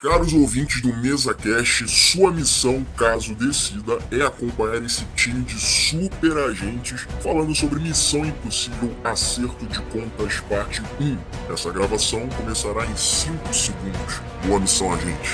Caros ouvintes do MesaCast, sua missão, caso decida, é acompanhar esse time de super agentes falando sobre Missão Impossível Acerto de Contas Parte 1. Essa gravação começará em 5 segundos. Boa missão, agente.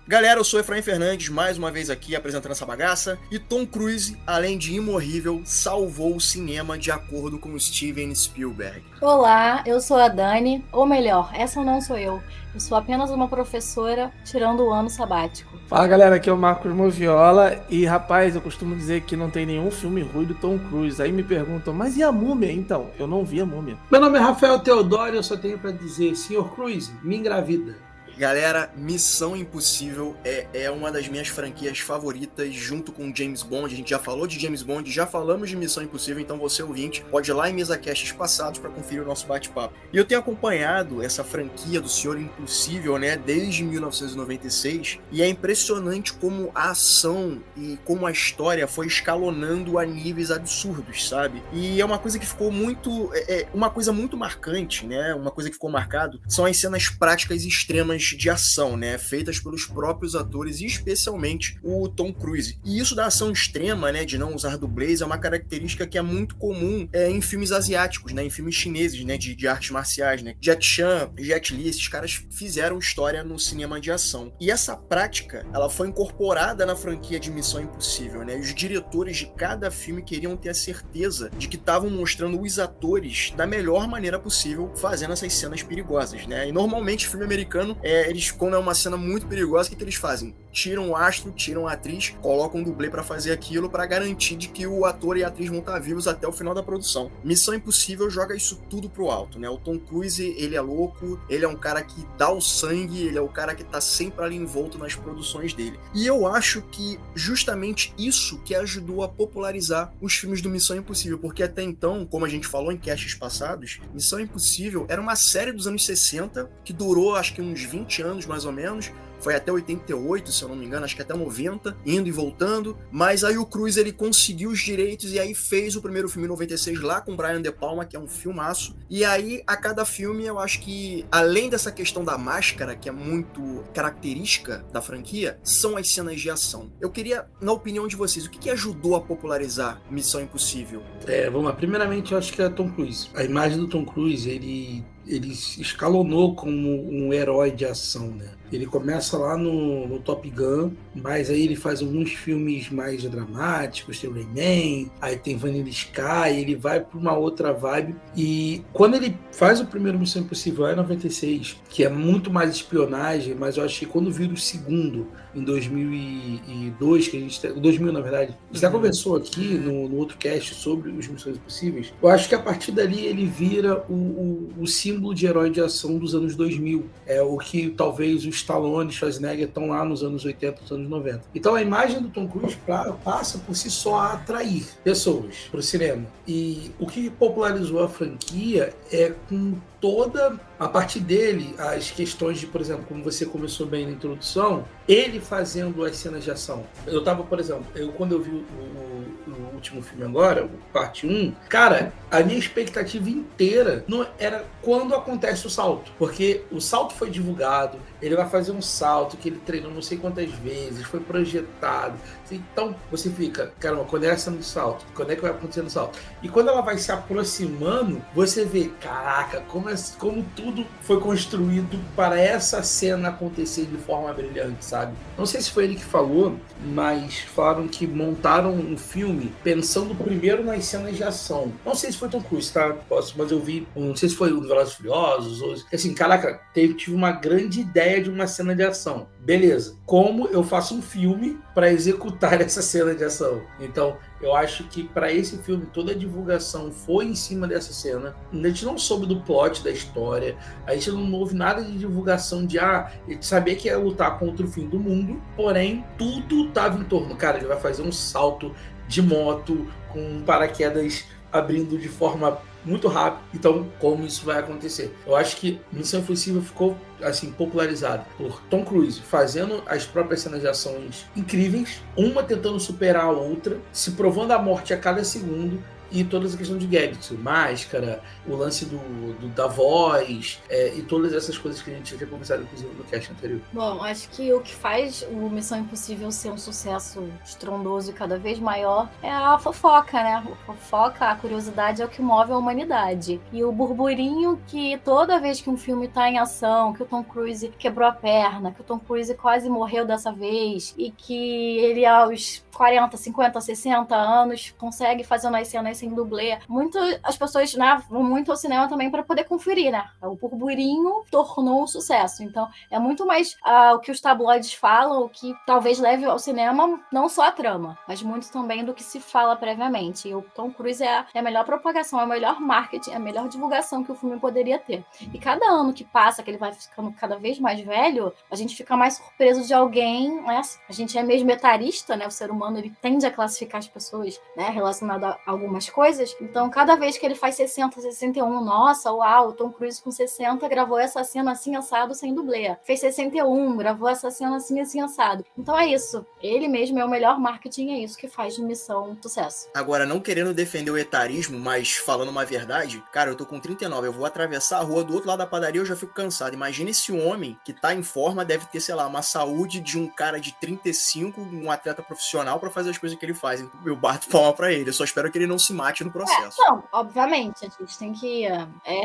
Galera, eu sou Efraim Fernandes, mais uma vez aqui apresentando essa bagaça. E Tom Cruise, além de imorrível, salvou o cinema de acordo com Steven Spielberg. Olá, eu sou a Dani, ou melhor, essa não sou eu. Eu sou apenas uma professora tirando o ano sabático. Fala galera, aqui é o Marcos Moviola e rapaz, eu costumo dizer que não tem nenhum filme ruim do Tom Cruise. Aí me perguntam, mas e a Múmia? Então, eu não vi a Múmia. Meu nome é Rafael Teodoro e eu só tenho pra dizer, Sr. Cruise, me engravida. Galera, Missão Impossível é uma das minhas franquias favoritas, junto com James Bond. A gente já falou de James Bond, já falamos de Missão Impossível, então você ouvinte pode ir lá em MesaCasts passados para conferir o nosso bate-papo. E eu tenho acompanhado essa franquia do Senhor Impossível, né, desde 1996, e é impressionante como a ação e como a história foi escalonando a níveis absurdos, sabe? E é uma coisa que ficou uma coisa muito marcante, né? Uma coisa que ficou marcado são as cenas práticas extremas de ação, né, feitas pelos próprios atores e especialmente o Tom Cruise. E isso da ação extrema, né, de não usar dublês, é uma característica que é muito comum em filmes asiáticos, né, em filmes chineses, né, de artes marciais, né. Jack Chan, Jet Li, esses caras fizeram história no cinema de ação. E essa prática, ela foi incorporada na franquia de Missão Impossível, né. Os diretores de cada filme queriam ter a certeza de que estavam mostrando os atores da melhor maneira possível fazendo essas cenas perigosas, né. E normalmente filme americano eles, quando é uma cena muito perigosa, o que eles fazem? Tiram o astro, tiram a atriz, colocam um dublê pra fazer aquilo pra garantir de que o ator e a atriz vão estar vivos até o final da produção. Missão Impossível joga isso tudo pro alto, né? O Tom Cruise, ele é louco, ele é um cara que dá o sangue, ele é o cara que tá sempre ali envolto nas produções dele. E eu acho que justamente isso que ajudou a popularizar os filmes do Missão Impossível, porque até então, como a gente falou em casts passados, Missão Impossível era uma série dos anos 60 que durou acho que uns 20 anos mais ou menos, foi até 88, se eu não me engano, acho que até 90, indo e voltando, mas aí o Cruise ele conseguiu os direitos e aí fez o primeiro filme em 96 lá com Brian De Palma, que é um filmaço, e aí a cada filme eu acho que, além dessa questão da máscara, que é muito característica da franquia, são as cenas de ação. Eu queria, na opinião de vocês, o que ajudou a popularizar Missão Impossível? Vamos lá, primeiramente eu acho que é Tom Cruise. A imagem do Tom Cruise, ele escalonou como um herói de ação, né? Ele começa lá no Top Gun, mas aí ele faz alguns filmes mais dramáticos, tem o Rayman, aí tem Vanilla Sky, ele vai para uma outra vibe. E quando ele faz o primeiro Missão Impossível é em 96, que é muito mais espionagem, mas eu acho que quando vira o segundo, em 2002, que a gente 2000 na verdade, a gente já conversou aqui no outro cast sobre os Missões Impossíveis, eu acho que a partir dali ele vira o símbolo de herói de ação dos anos 2000. É o que talvez o Stallone e Schwarzenegger estão lá nos anos 80, nos anos 90. Então a imagem do Tom Cruise passa por si só a atrair pessoas para o cinema. E o que popularizou a franquia é com toda a partir dele, as questões de, por exemplo, como você começou bem na introdução, ele fazendo as cenas de ação. Eu tava, por exemplo, quando eu vi o último filme agora, o parte 1, cara, a minha expectativa inteira não era quando acontece o salto, porque o salto foi divulgado, ele vai fazer um salto que ele treinou não sei quantas vezes, foi projetado, então você fica, caramba, quando é a cena do salto? Quando é que vai acontecer no salto? E quando ela vai se aproximando, você vê, caraca, como tudo foi construído para essa cena acontecer de forma brilhante, sabe? Não sei se foi ele que falou, mas falaram que montaram um filme pensando primeiro nas cenas de ação. Não sei se foi Tom Cruise, tá? Mas eu vi, não sei se foi o Velozes e Furiosos, ou assim, caraca, tive uma grande ideia de uma cena de ação. Beleza, como eu faço um filme para executar essa cena de ação? Então, eu acho que para esse filme toda a divulgação foi em cima dessa cena. A gente não soube do plot da história, a gente não houve nada de divulgação de ele sabia que ia lutar contra o fim do mundo, porém tudo estava em torno. Cara, ele vai fazer um salto de moto com um paraquedas abrindo de forma muito rápida. Então, como isso vai acontecer? Eu acho que Missão Impossível ficou assim popularizado por Tom Cruise fazendo as próprias cenas de ações incríveis, uma tentando superar a outra, se provando a morte a cada segundo, e toda essa questão de gadgets, máscara, o lance da voz, e todas essas coisas que a gente já tinha conversado, inclusive, no cast anterior. Bom, acho que o que faz o Missão Impossível ser um sucesso estrondoso e cada vez maior é a fofoca, né? A fofoca, a curiosidade é o que move a humanidade. E o burburinho que toda vez que um filme tá em ação, que o Tom Cruise quebrou a perna, que o Tom Cruise quase morreu dessa vez, e que ele aos 40, 50, 60 anos consegue fazer umas cenas sem dublê. As pessoas, né, vão muito ao cinema também para poder conferir, né? O burburinho tornou um sucesso. Então, é muito mais o que os tabloides falam, o que talvez leve ao cinema, não só a trama, mas muito também do que se fala previamente. E o Tom Cruise é a melhor propagação, é o melhor marketing, é a melhor divulgação que o filme poderia ter. E cada ano que passa, que ele vai ficando cada vez mais velho, a gente fica mais surpreso de alguém, né? A gente é mesmo etarista, né? O ser humano, ele tende a classificar as pessoas, né, relacionado a algumas coisas. Então, cada vez que ele faz 60, 61, nossa, uau, o Tom Cruise com 60 gravou essa cena assim, assado, sem dublê. Fez 61, gravou essa cena assim, assim, assado. Então é isso. Ele mesmo é o melhor marketing, é isso que faz de Missão sucesso. Agora, não querendo defender o etarismo, mas falando uma verdade, cara, eu tô com 39, eu vou atravessar a rua do outro lado da padaria, eu já fico cansado. Imagina esse homem que tá em forma, deve ter, sei lá, uma saúde de um cara de 35, um atleta profissional pra fazer as coisas que ele faz. Eu bato palma pra ele, eu só espero que ele não se mate no processo. Não, obviamente, a gente tem que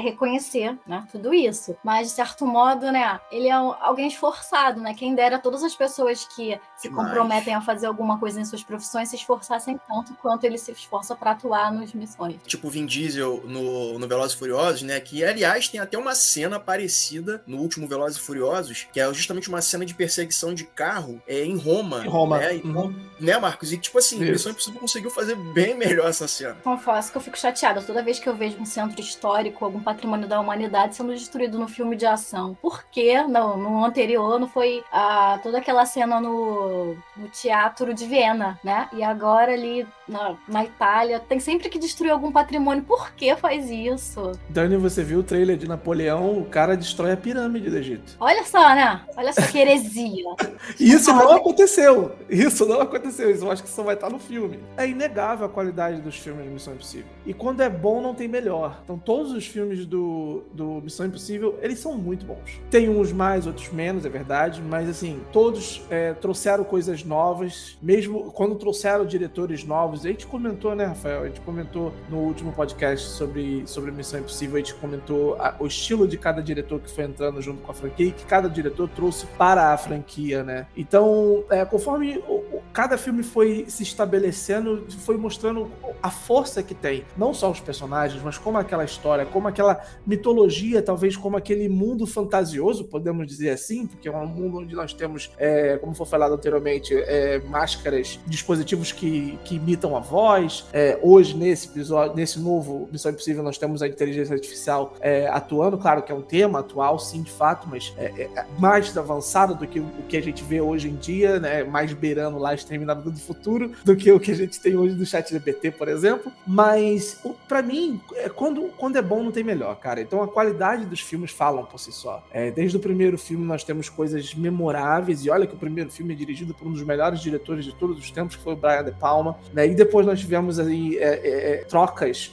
reconhecer, né, tudo isso. Mas, de certo modo, né, ele é alguém esforçado, né? Quem dera todas as pessoas que se comprometem a fazer alguma coisa em suas profissões se esforçassem tanto quanto ele se esforça pra atuar nas missões. Tipo o Vin Diesel no Velozes e Furiosos, né? Que, aliás, tem até uma cena parecida no último Velozes e Furiosos, que é justamente uma cena de perseguição de carro em Roma. Em Roma. Né? Né, Marcos? E, tipo assim, Isso. Missão Impossível conseguiu fazer bem melhor essa cena. Confesso que eu fico chateada toda vez que eu vejo um centro histórico, algum patrimônio da humanidade sendo destruído no filme de ação. Por que no anterior não foi toda aquela cena no Teatro de Viena, né? E agora ali na Itália tem sempre que destruir algum patrimônio. Por que faz isso? Dani, você viu o trailer de Napoleão? O cara destrói a pirâmide do Egito. Olha só, né? Olha só que heresia. Isso não aconteceu. Isso não aconteceu. Isso eu acho que só vai estar no filme. É inegável a qualidade dos filmes de Missão Impossível. E quando é bom, não tem melhor. Então todos os filmes do Missão Impossível, eles são muito bons. Tem uns mais, outros menos, é verdade. Mas assim, todos trouxeram coisas novas. Mesmo quando trouxeram diretores novos. A gente comentou, né, Rafael? A gente comentou no último podcast sobre Missão Impossível. A gente comentou o estilo de cada diretor que foi entrando junto com a franquia e que cada diretor trouxe para a franquia, né? Então, conforme cada filme foi se estabelecendo, foi mostrando a força que tem. Não só os personagens, mas como aquela história, como aquela mitologia, talvez como aquele mundo fantasioso, podemos dizer assim, porque é um mundo onde nós temos, como foi falado anteriormente, máscaras, dispositivos que imitam a voz. Hoje, nesse episódio, nesse novo Missão Impossível, nós temos a inteligência artificial atuando, claro que é um tema atual, sim, de fato, mas mais avançado do que o que a gente vê hoje em dia, né? Mais beirando lá Exterminador do Futuro do que o que a gente tem hoje do ChatGPT, por exemplo. Mas, pra mim, quando é bom, não tem melhor, cara. Então a qualidade dos filmes falam por si só. Desde o primeiro filme nós temos coisas memoráveis, e olha que o primeiro filme é dirigido por um dos melhores diretores de todos os tempos, que foi o Brian De Palma, né? E depois nós tivemos aí trocas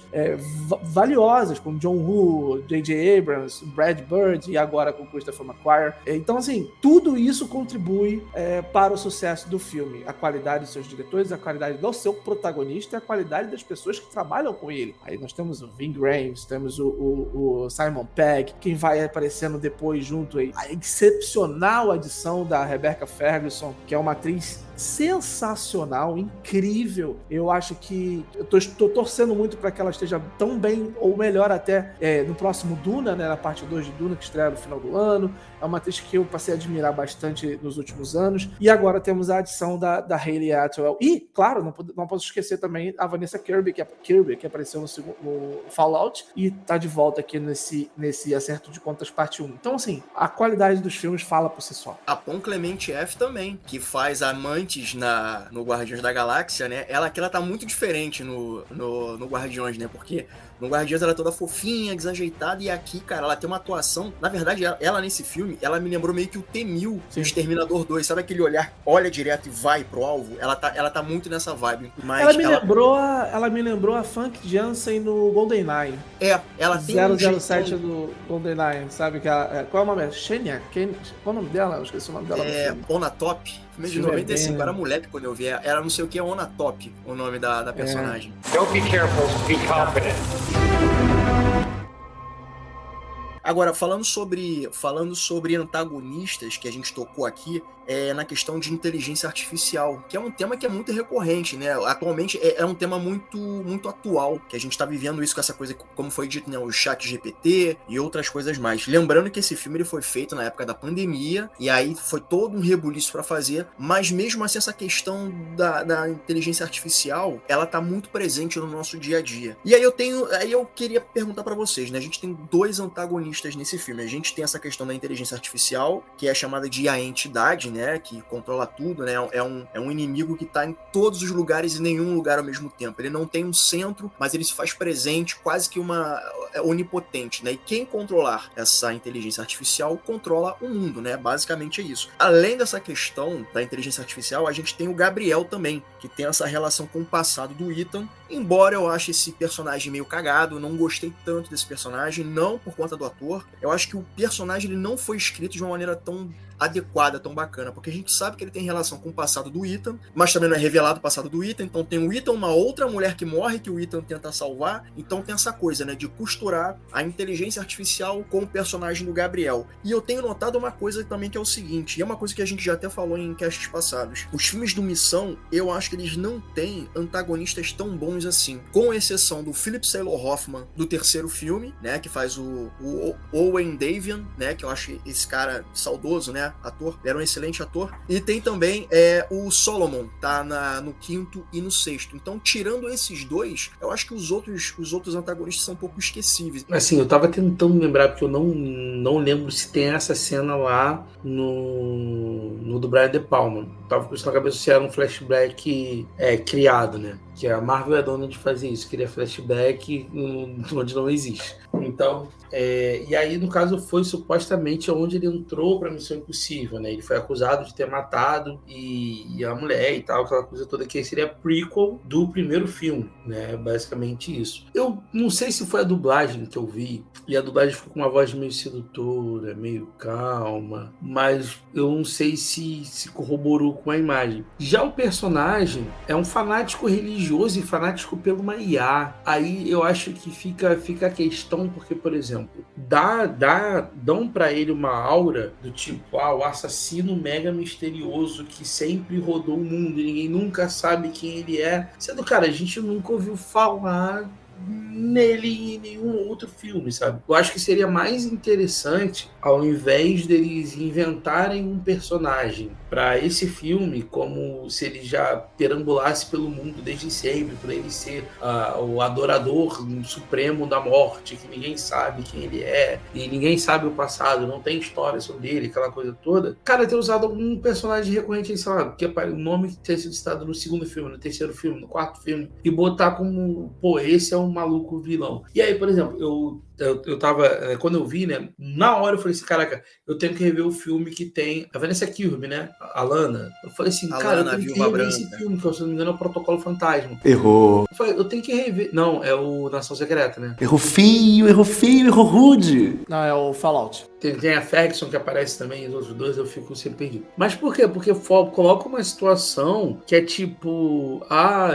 valiosas com John Woo, J.J. Abrams, Brad Bird e agora com Christopher McQuarrie. Então, assim, tudo isso contribui para o sucesso do filme. A qualidade dos seus diretores, a qualidade do seu protagonista e a qualidade das pessoas que trabalham com ele. Aí nós temos o Ving Rhames, temos o Simon Pegg, quem vai aparecendo depois junto aí. A excepcional adição da Rebecca Ferguson, que é uma atriz sensacional, incrível. Eu acho que eu tô torcendo muito para que ela esteja tão bem, ou melhor até, no próximo Duna, né, na parte 2 de Duna, que estreia no final do ano. É uma atriz que eu passei a admirar bastante nos últimos anos. E agora temos a adição da Hayley Atwell. E, claro, não posso esquecer também a Vanessa Kirby, que apareceu no Fallout e tá de volta aqui nesse Acerto de Contas parte 1. Então, assim, a qualidade dos filmes fala por si só. A Pom Clemente F também, que faz Amantes no Guardiões da Galáxia, né? Ela tá muito diferente no Guardiões, né? Porque No Guardiões ela é toda fofinha, desajeitada, e aqui, cara, ela tem uma atuação... Na verdade, ela nesse filme, ela me lembrou meio que o T-1000 do Exterminador 2. Sabe aquele olhar, olha direto e vai pro alvo? Ela tá muito nessa vibe. Mas ela me lembrou a Funk Jansen no GoldenEye. Ela tem 007 do GoldenEye, sabe? Qual é o nome? Shenya? Qual é o nome dela? Eu esqueci o nome dela. Onatop. Filme de 95, era moleque quando eu vi. Era não sei o que, Onatop, o nome da personagem. Don't be careful, be confident. Agora, falando sobre antagonistas que a gente tocou aqui, na questão de inteligência artificial, que é um tema que é muito recorrente, né? Atualmente é um tema muito atual, que a gente tá vivendo isso com essa coisa, como foi dito, né? O ChatGPT e outras coisas mais. Lembrando que esse filme ele foi feito na época da pandemia, e aí foi todo um rebuliço para fazer, mas mesmo assim essa questão da inteligência artificial, ela tá muito presente no nosso dia a dia. E aí eu queria perguntar para vocês, né? A gente tem dois antagonistas nesse filme. A gente tem essa questão da inteligência artificial, que é chamada de a entidade, né, que controla tudo, né, é um inimigo que está em todos os lugares e nenhum lugar ao mesmo tempo. Ele não tem um centro, mas ele se faz presente, quase que onipotente, né, e quem controlar essa inteligência artificial controla o mundo, né, basicamente é isso. Além dessa questão da inteligência artificial, a gente tem o Gabriel também, que tem essa relação com o passado do Ethan, embora eu ache esse personagem meio cagado, não gostei tanto desse personagem, não por conta do ator, eu acho que o personagem ele não foi escrito de uma maneira tão adequada, tão bacana, porque a gente sabe que ele tem relação com o passado do Ethan, mas também não é revelado o passado do Ethan, então tem o Ethan, uma outra mulher que morre, que o Ethan tenta salvar, então tem essa coisa, né, de costurar a inteligência artificial com o personagem do Gabriel. E eu tenho notado uma coisa também que é o seguinte, e é uma coisa que a gente já até falou em casts passados, os filmes do Missão, eu acho que eles não têm antagonistas tão bons assim, com exceção do Philip Seymour Hoffman, do terceiro filme, né, que faz o Owen Davian, né, que eu acho esse cara saudoso, né, ator, ele era um excelente ator, e tem também o Solomon, tá no quinto e no sexto. Então, tirando esses dois, eu acho que os outros antagonistas são um pouco esquecíveis. Assim, eu tava tentando lembrar, porque eu não lembro se tem essa cena lá no do Brian De Palma. Tava com isso na cabeça se era um flashback criado, né? Que a Marvel é dona de fazer isso, queria flashback onde não existe. Então, e aí no caso foi supostamente onde ele entrou pra Missão Impossível, né? Ele foi acusado de ter matado e a mulher e tal, aquela coisa toda que seria prequel do primeiro filme, né? Basicamente isso. Eu não sei se foi a dublagem que eu vi, e a dublagem ficou com uma voz meio sedutora, meio calma, mas eu não sei se corroborou com a imagem. Já o personagem é um fanático religioso e fanático pelo uma IA. Aí eu acho que fica a questão, porque, por exemplo, dão pra ele uma aura do tipo, o assassino mega misterioso que sempre rodou o mundo e ninguém nunca sabe quem ele é. Sendo, cara, a gente nunca ouviu falar nele em nenhum outro filme, sabe? Eu acho que seria mais interessante, ao invés deles inventarem um personagem para esse filme, como se ele já perambulasse pelo mundo desde sempre, para ele ser o adorador supremo da morte, que ninguém sabe quem ele é, e ninguém sabe o passado, não tem história sobre ele, aquela coisa toda. Cara, ter usado algum personagem recorrente, sei lá, que o nome que tenha sido citado no segundo filme, no terceiro filme, no quarto filme, e botar como, esse é um maluco vilão. E aí, por exemplo, eu tava, quando eu vi, né, na hora eu falei assim, caraca, eu tenho que rever o filme que tem a Vanessa Kirby, né, a Lana. Eu falei assim, cara, eu tenho que rever esse filme, que se não me engano é o Protocolo Fantasma. Errou. Eu falei, eu tenho que rever. Não, é o Nação Secreta, né? Errou feio, errou rude. Não, é o Fallout. Tem a Ferguson que aparece também, os outros dois eu fico sempre perdido. Mas por quê? Porque coloca uma situação que é tipo,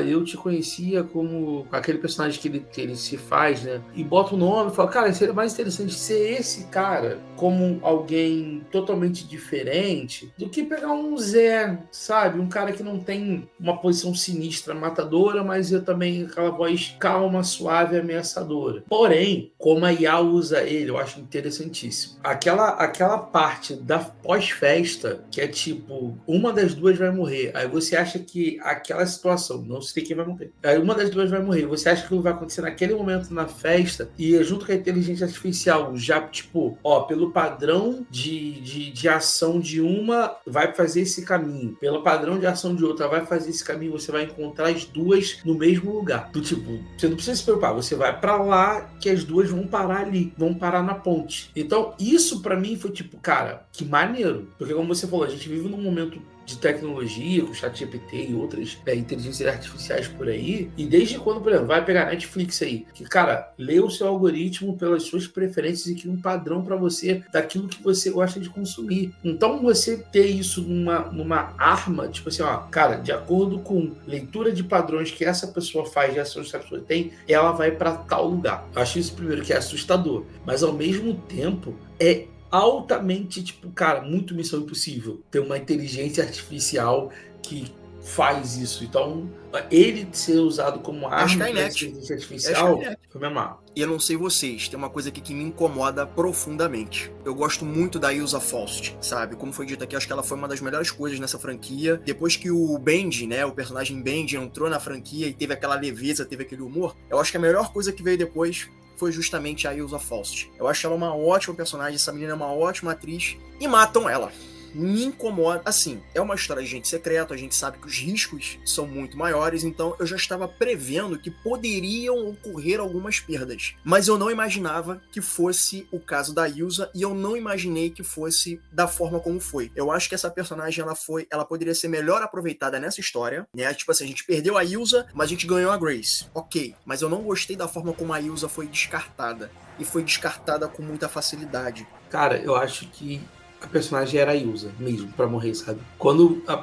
eu te conhecia como aquele personagem que ele se faz, né? E bota o nome e fala, cara, seria mais interessante ser esse cara como alguém totalmente diferente do que pegar um Zé, sabe? Um cara que não tem uma posição sinistra, matadora, mas também aquela voz calma, suave, ameaçadora. Porém, como a IA usa ele, eu acho interessantíssimo. Aquela parte da pós-festa, que é tipo, uma das duas vai morrer, aí você acha que aquela situação, não sei quem vai morrer, aí uma das duas vai morrer, você acha que vai acontecer naquele momento na festa, e junto com inteligência artificial já, tipo, ó, pelo padrão de ação de uma, vai fazer esse caminho. Pelo padrão de ação de outra, vai fazer esse caminho. Você vai encontrar as duas no mesmo lugar. Do tipo, você não precisa se preocupar. Você vai pra lá que as duas vão parar ali. Vão parar na ponte. Então, isso pra mim foi tipo, cara, que maneiro. Porque como você falou, a gente vive num momento de tecnologia, com o ChatGPT e outras inteligências artificiais por aí, e desde quando, por exemplo, vai pegar a Netflix aí, que, cara, lê o seu algoritmo pelas suas preferências e cria um padrão para você daquilo que você gosta de consumir. Então, você ter isso numa arma, tipo assim, ó, cara, de acordo com leitura de padrões que essa pessoa faz, essa pessoa tem, ela vai para tal lugar. Eu acho isso, primeiro, que é assustador, mas ao mesmo tempo é altamente, tipo, cara, muito Missão Impossível ter uma inteligência artificial que faz isso. Então, ele ser usado como arma de inteligência artificial foi me amar. E eu não sei vocês, tem uma coisa aqui que me incomoda profundamente. Eu gosto muito da Ilsa Faust, sabe? Como foi dito aqui, acho que ela foi uma das melhores coisas nessa franquia. Depois que o Benji, né, o personagem Benji entrou na franquia e teve aquela leveza, teve aquele humor, eu acho que a melhor coisa que veio depois foi justamente a Ilsa Faust. Eu acho ela uma ótima personagem, essa menina é uma ótima atriz, e matam ela. Me incomoda. Assim, é uma história de agente secreto, a gente sabe que os riscos são muito maiores, então eu já estava prevendo que poderiam ocorrer algumas perdas. Mas eu não imaginava que fosse o caso da Ilsa, e eu não imaginei que fosse da forma como foi. Eu acho que essa personagem, ela poderia ser melhor aproveitada nessa história, né? Tipo assim, a gente perdeu a Ilsa, mas a gente ganhou a Grace. Ok, mas eu não gostei da forma como a Ilsa foi descartada. E foi descartada com muita facilidade. Cara, eu acho que a personagem era a Ilsa mesmo, pra morrer, sabe?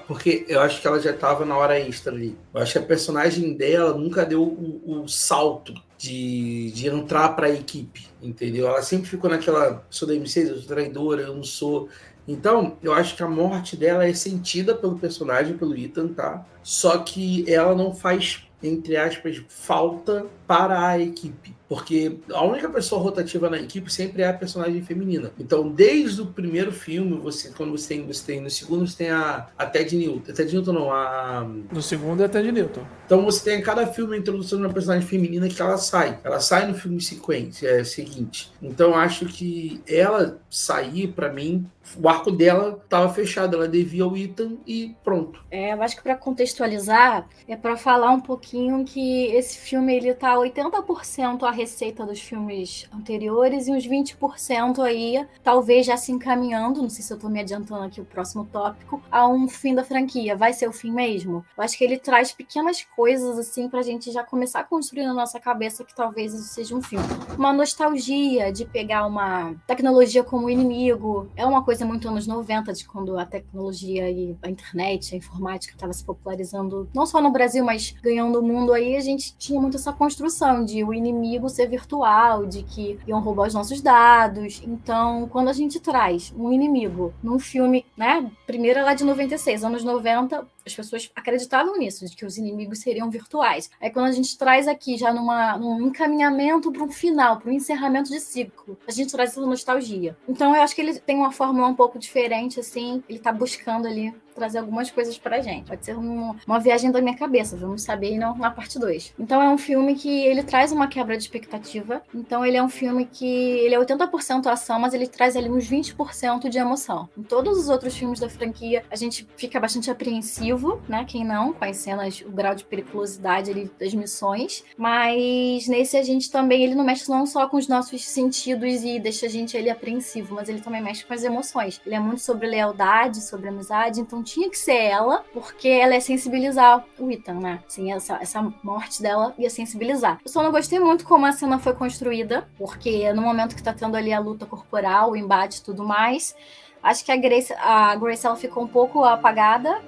Porque eu acho que ela já tava na hora extra ali. Eu acho que a personagem dela nunca deu o salto de entrar pra equipe, entendeu? Ela sempre ficou naquela, sou da M6, eu sou traidora, eu não sou. Então, eu acho que a morte dela é sentida pelo personagem, pelo Ethan, tá? Só que ela não faz, entre aspas, falta para a equipe. Porque a única pessoa rotativa na equipe sempre é a personagem feminina. Então, desde o primeiro filme, quando você tem no segundo, você tem a Ted Newton. Ted Newton não, No segundo é a Ted Newton. Então você tem em cada filme a introdução de uma personagem feminina que ela sai. Ela sai no filme seguinte. Então eu acho que ela sair, pra mim, o arco dela tava fechado. Ela devia ao Ethan e pronto. Eu acho que pra contextualizar, é pra falar um pouquinho que esse filme, ele tá 80% a receita dos filmes anteriores e uns 20% aí, talvez já se encaminhando, não sei se eu tô me adiantando aqui o próximo tópico, a um fim da franquia. Vai ser o fim mesmo? Eu acho que ele traz pequenas coisas, assim, pra gente já começar a construir na nossa cabeça que talvez isso seja um filme. Uma nostalgia de pegar uma tecnologia como inimigo. É uma coisa muito anos 90, de quando a tecnologia e a internet, a informática estava se popularizando, não só no Brasil, mas ganhando o mundo aí, a gente tinha muito essa construção de o inimigo ser virtual, de que iam roubar os nossos dados. Então, quando a gente traz um inimigo num filme, né, primeiro é lá de 96, anos 90, as pessoas acreditavam nisso, de que os inimigos seriam virtuais. Aí quando a gente traz aqui já num encaminhamento para um final, para um encerramento de ciclo, a gente traz essa nostalgia. Então eu acho que ele tem uma fórmula um pouco diferente, assim, ele tá buscando ali trazer algumas coisas pra gente. Pode ser uma viagem da minha cabeça, vamos saber na parte 2. Então é um filme que ele traz uma quebra de expectativa, então ele é um filme que ele é 80% ação, mas ele traz ali uns 20% de emoção. Em todos os outros filmes da franquia, a gente fica bastante apreensivo, né, quem não, com as cenas, o grau de periculosidade ali das missões, mas nesse a gente também, ele não mexe não só com os nossos sentidos e deixa a gente ali apreensivo, mas ele também mexe com as emoções. Ele é muito sobre lealdade, sobre amizade, então tinha que ser ela, porque ela ia sensibilizar o Ethan, né? Assim, essa morte dela ia sensibilizar. Eu só não gostei muito como a cena foi construída, porque no momento que tá tendo ali a luta corporal, o embate e tudo mais, acho que a Grace ela ficou um pouco apagada.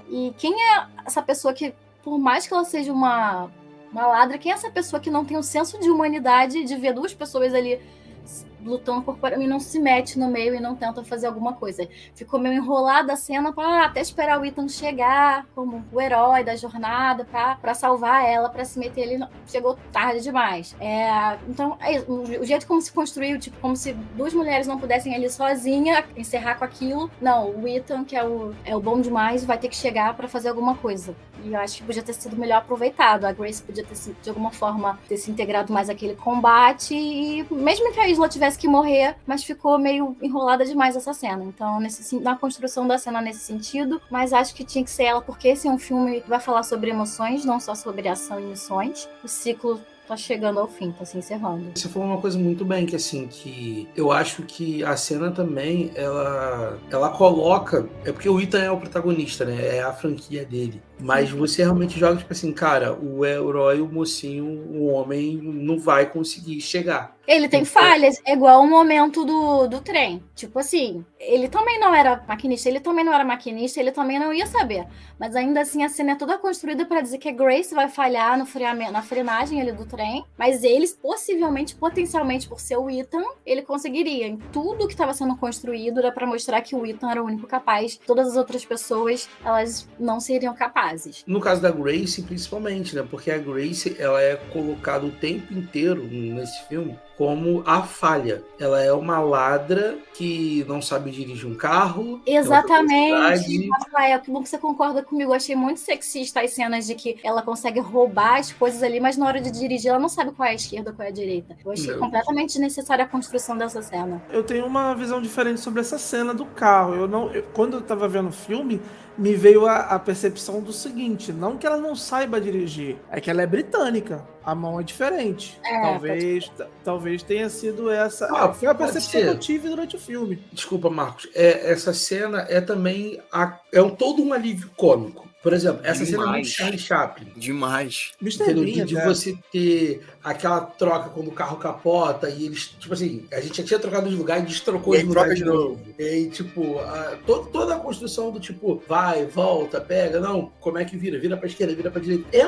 E quem é essa pessoa que, por mais que ela seja uma ladra, quem é essa pessoa que não tem o senso de humanidade de ver duas pessoas ali lutando corporalmente e não se mete no meio e não tenta fazer alguma coisa? Ficou meio enrolada a cena para até esperar o Ethan chegar como o herói da jornada para salvar ela, para se meter ali. Chegou tarde demais. Então, o jeito como se construiu, tipo, como se duas mulheres não pudessem ali sozinha encerrar com aquilo. Não, o Ethan, que é o bom demais, vai ter que chegar para fazer alguma coisa. E eu acho que podia ter sido melhor aproveitado. A Grace podia ter, de alguma forma, ter se integrado mais àquele combate. E mesmo que a Isla tivesse que morrer, mas ficou meio enrolada demais essa cena. Então, na construção da cena nesse sentido, mas acho que tinha que ser ela, porque esse é um filme que vai falar sobre emoções, não só sobre ação e missões. O ciclo tá chegando ao fim, tá se encerrando. Você falou uma coisa muito bem, que assim, que eu acho que a cena também, ela coloca, é porque o Ethan é o protagonista, né, é a franquia dele, mas você realmente joga, tipo assim, cara, o herói, o mocinho, o homem não vai conseguir chegar. Ele tem falhas, é igual o momento do trem. Tipo assim, ele também não era maquinista, ele também não ia saber. Mas ainda assim, a cena é toda construída para dizer que a Grace vai falhar na frenagem ali do trem, mas eles, potencialmente, por ser o Ethan, ele conseguiria. Em tudo que estava sendo construído, era para mostrar que o Ethan era o único capaz. Todas as outras pessoas, elas não seriam capazes. No caso da Grace, principalmente, né? Porque a Grace, ela é colocada o tempo inteiro nesse filme como a falha. Ela é uma ladra que não sabe dirigir um carro. Exatamente. Rafael, que bom que você concorda comigo. Eu achei muito sexista as cenas de que ela consegue roubar as coisas ali, mas na hora de dirigir ela não sabe qual é a esquerda, qual é a direita. Eu achei completamente desnecessária a construção dessa cena. Eu tenho uma visão diferente sobre essa cena do carro. Quando eu tava vendo o filme, me veio a percepção do seguinte: não que ela não saiba dirigir, é que ela é britânica. A mão é diferente. Talvez tenha sido essa. Foi a percepção que eu tive durante o filme. Desculpa, Marcos. Essa cena é também todo um alívio cômico. Por exemplo, essa cena é muito Charlie Chaplin. Demais. De você ter aquela troca quando o carro capota e eles, tipo assim, a gente já tinha trocado de lugar e destrocou de lugar de novo. E aí, tipo, toda a construção do tipo, vai, volta, pega, não, como é que vira? Vira pra esquerda, vira pra direita. É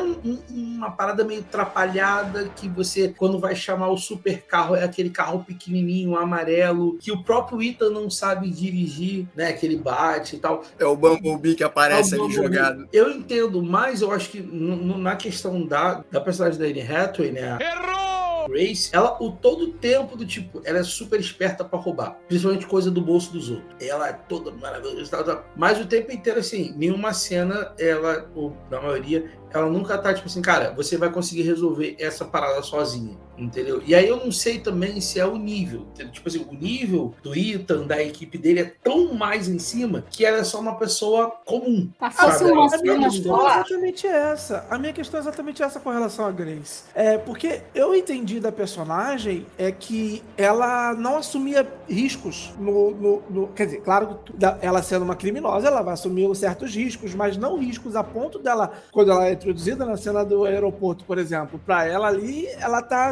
uma parada meio atrapalhada que você, quando vai chamar o super carro, é aquele carro pequenininho, amarelo, que o próprio Ethan não sabe dirigir, né, que ele bate e tal. É o Bumblebee que aparece ali jogado. Eu entendo, mas eu acho que na questão da personagem da Anne Hathaway, né? Errou! Grace, ela, todo o tempo do tipo, ela é super esperta pra roubar. Principalmente coisa do bolso dos outros. Ela é toda maravilhosa, tal. Mas o tempo inteiro, assim, nenhuma cena, ou na maioria, ela nunca tá, tipo assim, cara, você vai conseguir resolver essa parada sozinha, entendeu? E aí eu não sei também se é o nível, entendeu? Tipo assim, o nível do Ethan, da equipe dele, é tão mais em cima que ela é só uma pessoa comum. A minha questão é exatamente essa. A minha questão é exatamente essa com relação a Grace. Porque eu entendi da personagem que ela não assumia riscos quer dizer, claro que ela sendo uma criminosa, ela vai assumir certos riscos, mas não riscos a ponto dela, quando ela é introduzida na cena do aeroporto, por exemplo, pra ela ali,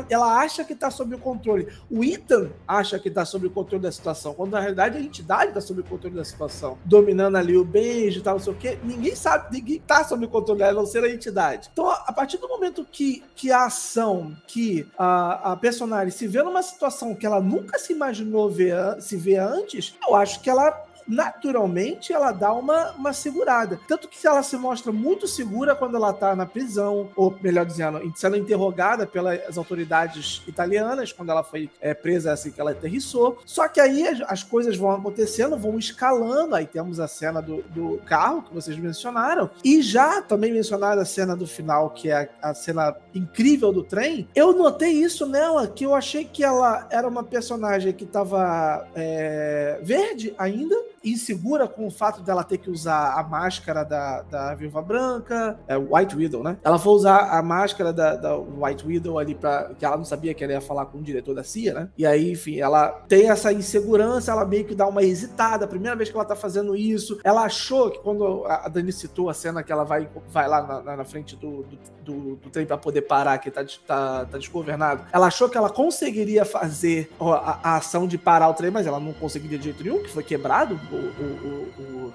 ela acha que tá sob o controle. O Ethan acha que tá sob o controle da situação, quando na realidade a entidade tá sob o controle da situação, dominando ali o beijo e tal, não sei o quê. Ninguém sabe, ninguém tá sob o controle dela, a não ser a entidade. Então, a partir do momento que a ação, que a personagem se vê numa situação que ela nunca se imaginou se ver antes, eu acho que ela naturalmente ela dá uma segurada. Tanto que ela se mostra muito segura quando ela tá na prisão, ou melhor dizendo, sendo interrogada pelas autoridades italianas, quando ela foi presa assim que ela aterrissou. Só que aí as coisas vão acontecendo, vão escalando. Aí temos a cena do carro, que vocês mencionaram, e já também mencionaram a cena do final, que é a cena incrível do trem. Eu notei isso nela, que eu achei que ela era uma personagem que tava verde ainda, insegura com o fato dela ter que usar a máscara da Viúva Branca, White Widow, né? Ela foi usar a máscara da White Widow ali que ela não sabia que ela ia falar com o diretor da CIA, né? E aí, enfim, ela tem essa insegurança, ela meio que dá uma hesitada, a primeira vez que ela tá fazendo isso, ela achou que quando a Dani citou a cena que ela vai lá na frente do trem pra poder parar, que tá desgovernado, ela achou que ela conseguiria fazer a ação de parar o trem, mas ela não conseguiria de jeito nenhum, que foi quebrado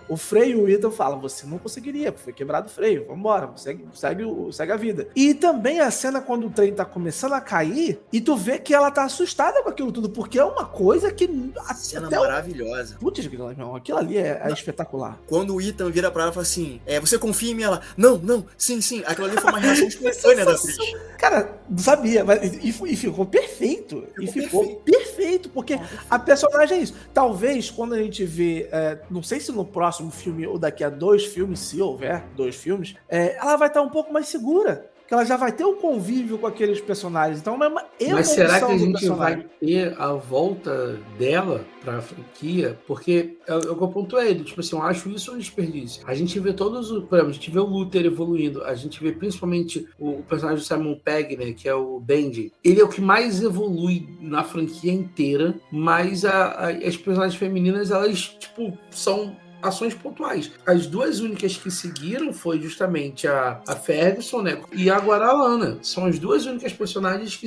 o freio. O Ethan fala, você não conseguiria, foi quebrado o freio, vambora, segue a vida. E também a cena quando o trem tá começando a cair e tu vê que ela tá assustada com aquilo tudo, porque é uma coisa que... Cena maravilhosa. Putz, aquilo ali é espetacular. Quando o Ethan vira pra ela e fala assim, você confia em mim? Ela, não, sim, aquilo ali foi uma reação espontânea da atriz. Cara, não sabia, mas e ficou perfeito. Ficou perfeito. perfeito, porque a personagem é isso. Talvez, quando a gente vê, não sei se no próximo filme ou daqui a 2 filmes, se houver 2 filmes, ela vai estar um pouco mais segura. Que ela já vai ter o convívio com aqueles personagens. Então é uma evolução. Mas será que a do gente personagem. vai ter a volta dela pra franquia? Porque eu pontuei ele, tipo assim, eu acho isso um desperdício. A gente vê todos os... Por exemplo, a gente vê o Luther evoluindo, a gente vê principalmente o personagem do Simon Pegg, né, que é o Benji. Ele é o que mais evolui na franquia inteira, mas as personagens femininas, elas, tipo, são ações pontuais. As 2 únicas que seguiram foi justamente a Ferguson, né? E agora a Lana. São as 2 únicas personagens que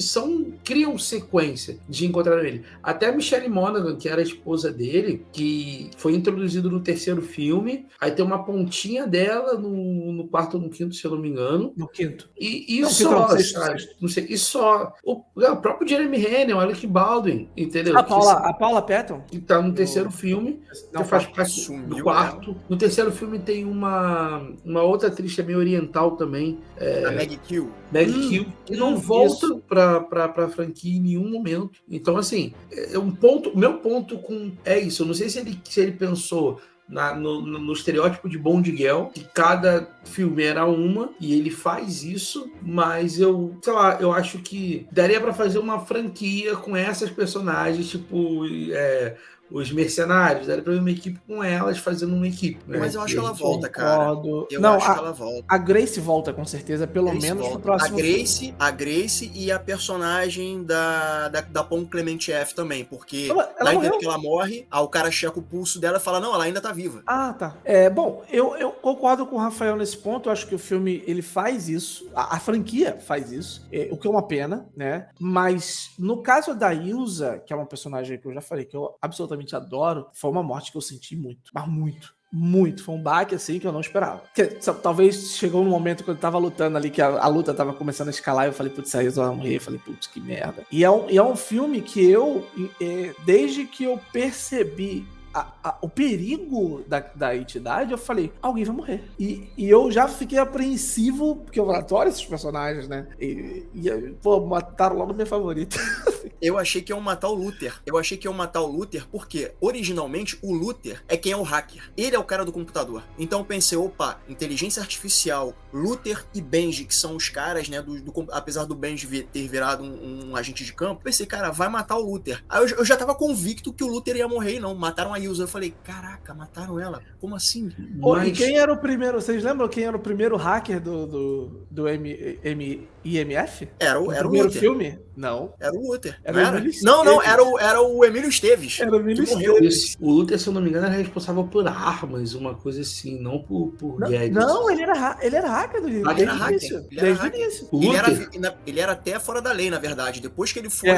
criam sequência de encontrar ele. Até a Michelle Monaghan, que era a esposa dele, que foi introduzido no 3º filme. Aí tem uma pontinha dela no 4º ou no 5º, se eu não me engano. No 5º. E Não, só, não, sabe? Não sei. E só. O próprio Jeremy Renner, o Alec Baldwin, entendeu? A Paula Patton? Que tá no 3º filme. Não, que faz parte do 4º. No 3º filme tem uma outra atriz também oriental também. A Maggie Q. Maggie Q, que não volta pra franquia em nenhum momento. Então, assim, meu ponto é isso. Eu não sei se ele pensou no estereótipo de Bond Girl, que cada filme era uma, e ele faz isso, mas eu acho que daria pra fazer uma franquia com essas personagens, tipo... os mercenários, daria pra ver uma equipe com elas fazendo uma equipe. Né? Mas eu acho que ela volta, cara. Eu acho que ela volta. A Grace volta, com certeza, pelo menos no próximo filme. A Grace e a personagem da Pom Clemente F também, porque ela na que ela morre, o cara checa o pulso dela e fala, não, ela ainda tá viva. Ah, tá. Bom, eu concordo com o Rafael nesse ponto, eu acho que o filme, ele faz isso, a franquia faz isso, o que é uma pena, né? Mas, no caso da Ilsa, que é uma personagem que eu já falei, que eu absolutamente adoro, foi uma morte que eu senti muito, mas muito. Foi um baque, assim, que eu não esperava. Talvez chegou um momento quando eu tava lutando ali, que a luta tava começando a escalar, e eu falei, putz, aí eu vou morrer. Eu falei, putz, que merda. E é um filme que desde que eu percebi o perigo da entidade, eu falei, alguém vai morrer. E eu já fiquei apreensivo, porque eu adoro esses personagens, né? Pô, mataram logo minha favorita. Eu achei que iam matar o Luther. Porque, originalmente, o Luther é quem é o hacker. Ele é o cara do computador. Então eu pensei, opa, inteligência artificial, Luther e Benji, que são os caras, né, apesar do Benji ter virado um agente de campo, pensei, cara, vai matar o Luther. Aí eu já tava convicto que o Luther ia morrer, e não. Mataram a Ilsa. Eu falei, caraca, mataram ela? Como assim? E quem era o primeiro? Vocês lembram quem era o primeiro hacker do IMF? Era o primeiro Luther. Filme? Não. Era o Luther. Não, era o Emílio Esteves. Era o Emílio Esteves. O Luther, se eu não me engano, era responsável por armas, uma coisa assim, não por gadgets. Não, ele era hacker do início. Desde o início. Ele era até fora da lei, na verdade. Depois que ele foi,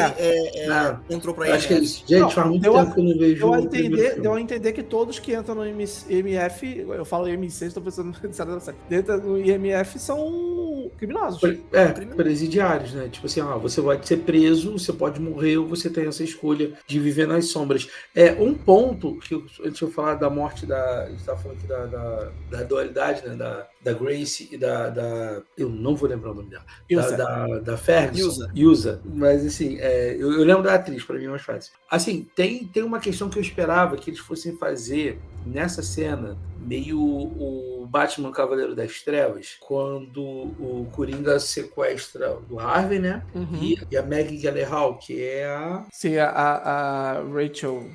entrou pra acho que é IMF. isso. Gente, faz muito tempo que eu não vejo. Deu a entender que todos que entram no IMF, eu falo IMC, estou pensando dentro do IMF, são criminosos. Presidiários, né? Tipo assim, você vai ser preso, você pode morrer ou você tem essa escolha de viver nas sombras. Um ponto que antes eu falar da morte a gente estava falando aqui da dualidade, né? Da Grace e eu não vou lembrar o nome dela. Da Ferguson. Ilsa. Mas assim, eu lembro da atriz, para mim é mais fácil. Assim, tem uma questão que eu esperava que eles fossem fazer nessa cena, meio o Batman Cavaleiro das Trevas, quando o Coringa sequestra o Harvey, né? Uhum. E a Maggie Gyllenhaal, que é a... Sim, a Rachel.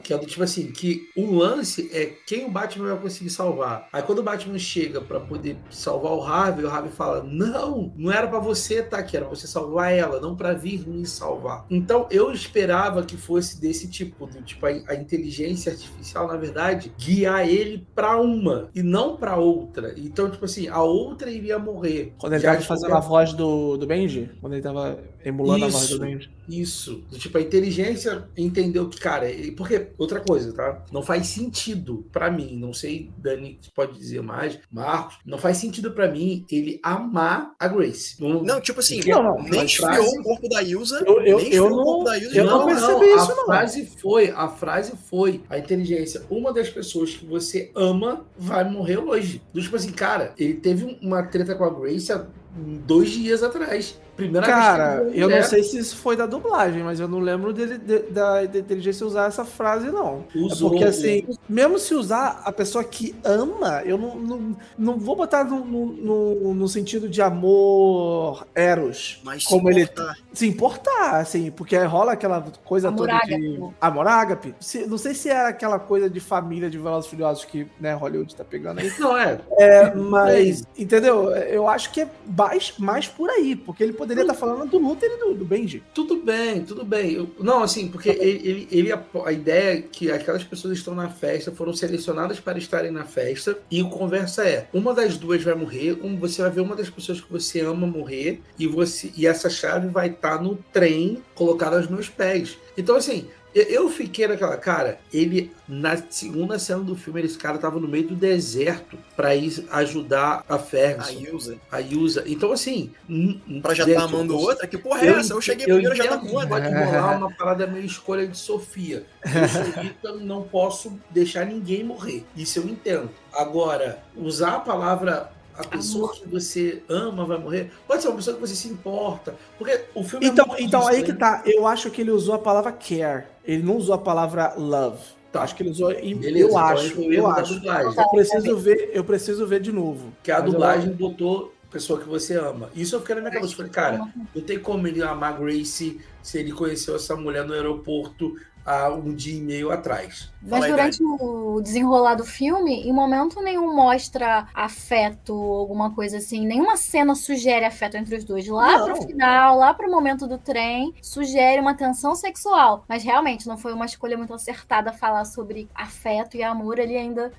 Que é do tipo assim, que o lance é quem o Batman vai conseguir salvar. Aí quando o Batman chega pra poder salvar o Harvey fala, não era pra você estar aqui, era pra você salvar ela, não pra vir me salvar. Então eu esperava que fosse desse tipo, a inteligência artificial, na verdade, guiar ele pra uma e não pra outra. Então, tipo assim, a outra iria morrer. Quando ele tava fazendo a voz do Benji? Quando ele tava emulando a voz do Benji? Isso. Tipo, a inteligência entendeu que, cara... Porque, outra coisa, tá? Não faz sentido pra mim, não sei, Dani pode dizer mais, Marcos, não faz sentido pra mim ele amar a Grace. Não, tipo assim, nem esfriou o corpo da Ilsa, eu não percebi isso, não. A frase foi, a inteligência, uma das pessoas que você ama vai morrer hoje. Tipo assim, cara, ele teve uma treta com a Grace há 2 dias atrás. Primeira Cara, vez que eu não sei se isso foi da dublagem, mas eu não lembro da inteligência usar essa frase, não. Usou, porque, assim, mesmo se usar a pessoa que ama, eu não vou botar no sentido de amor eros. Mas como se ele importar. se importar, assim, porque rola aquela coisa Amor toda ágape. de amor ágape. Não sei se era aquela coisa de família de Velozes e Furiosos que, né, Hollywood tá pegando aí. Não, Mas, entendeu? Eu acho que é mais por aí, porque ele poderia estar falando do Luther e do Benji. Tudo bem. Não, assim, porque a ideia é que aquelas pessoas que estão na festa foram selecionadas para estarem na festa, e a conversa é, uma das duas vai morrer, você vai ver uma das pessoas que você ama morrer, e essa chave vai estar no trem colocada aos meus pés. Então, assim, eu fiquei naquela, cara, na segunda cena do filme, esse cara tava no meio do deserto pra ir ajudar a Ferguson. A Yusa. Então, assim... Pra já tá amando outra? Que porra é essa? Eu cheguei primeiro, já tá com outra. Pode rolar uma parada meio escolha de Sofia. Eu sou Ethan, não posso deixar ninguém morrer. Isso eu entendo. Agora, usar a palavra... A pessoa que você ama vai morrer. Pode ser uma pessoa que você se importa. Porque o filme Então aí que tá. Eu acho que ele usou a palavra care. Ele não usou a palavra love. Tá. Acho que ele usou. Beleza, eu então acho. Dublagem. Eu preciso ver de novo. Que a dublagem botou pessoa que você ama. Isso eu fiquei na minha cabeça. Eu falei, cara, não tem como ele amar Gracie se ele conheceu essa mulher no aeroporto há um dia e meio atrás. Mas durante o desenrolar do filme, em momento nenhum mostra afeto ou alguma coisa assim. Nenhuma cena sugere afeto entre os dois. Lá pro final, lá pro momento do trem, sugere uma tensão sexual. Mas realmente não foi uma escolha muito acertada falar sobre afeto e amor ali ainda,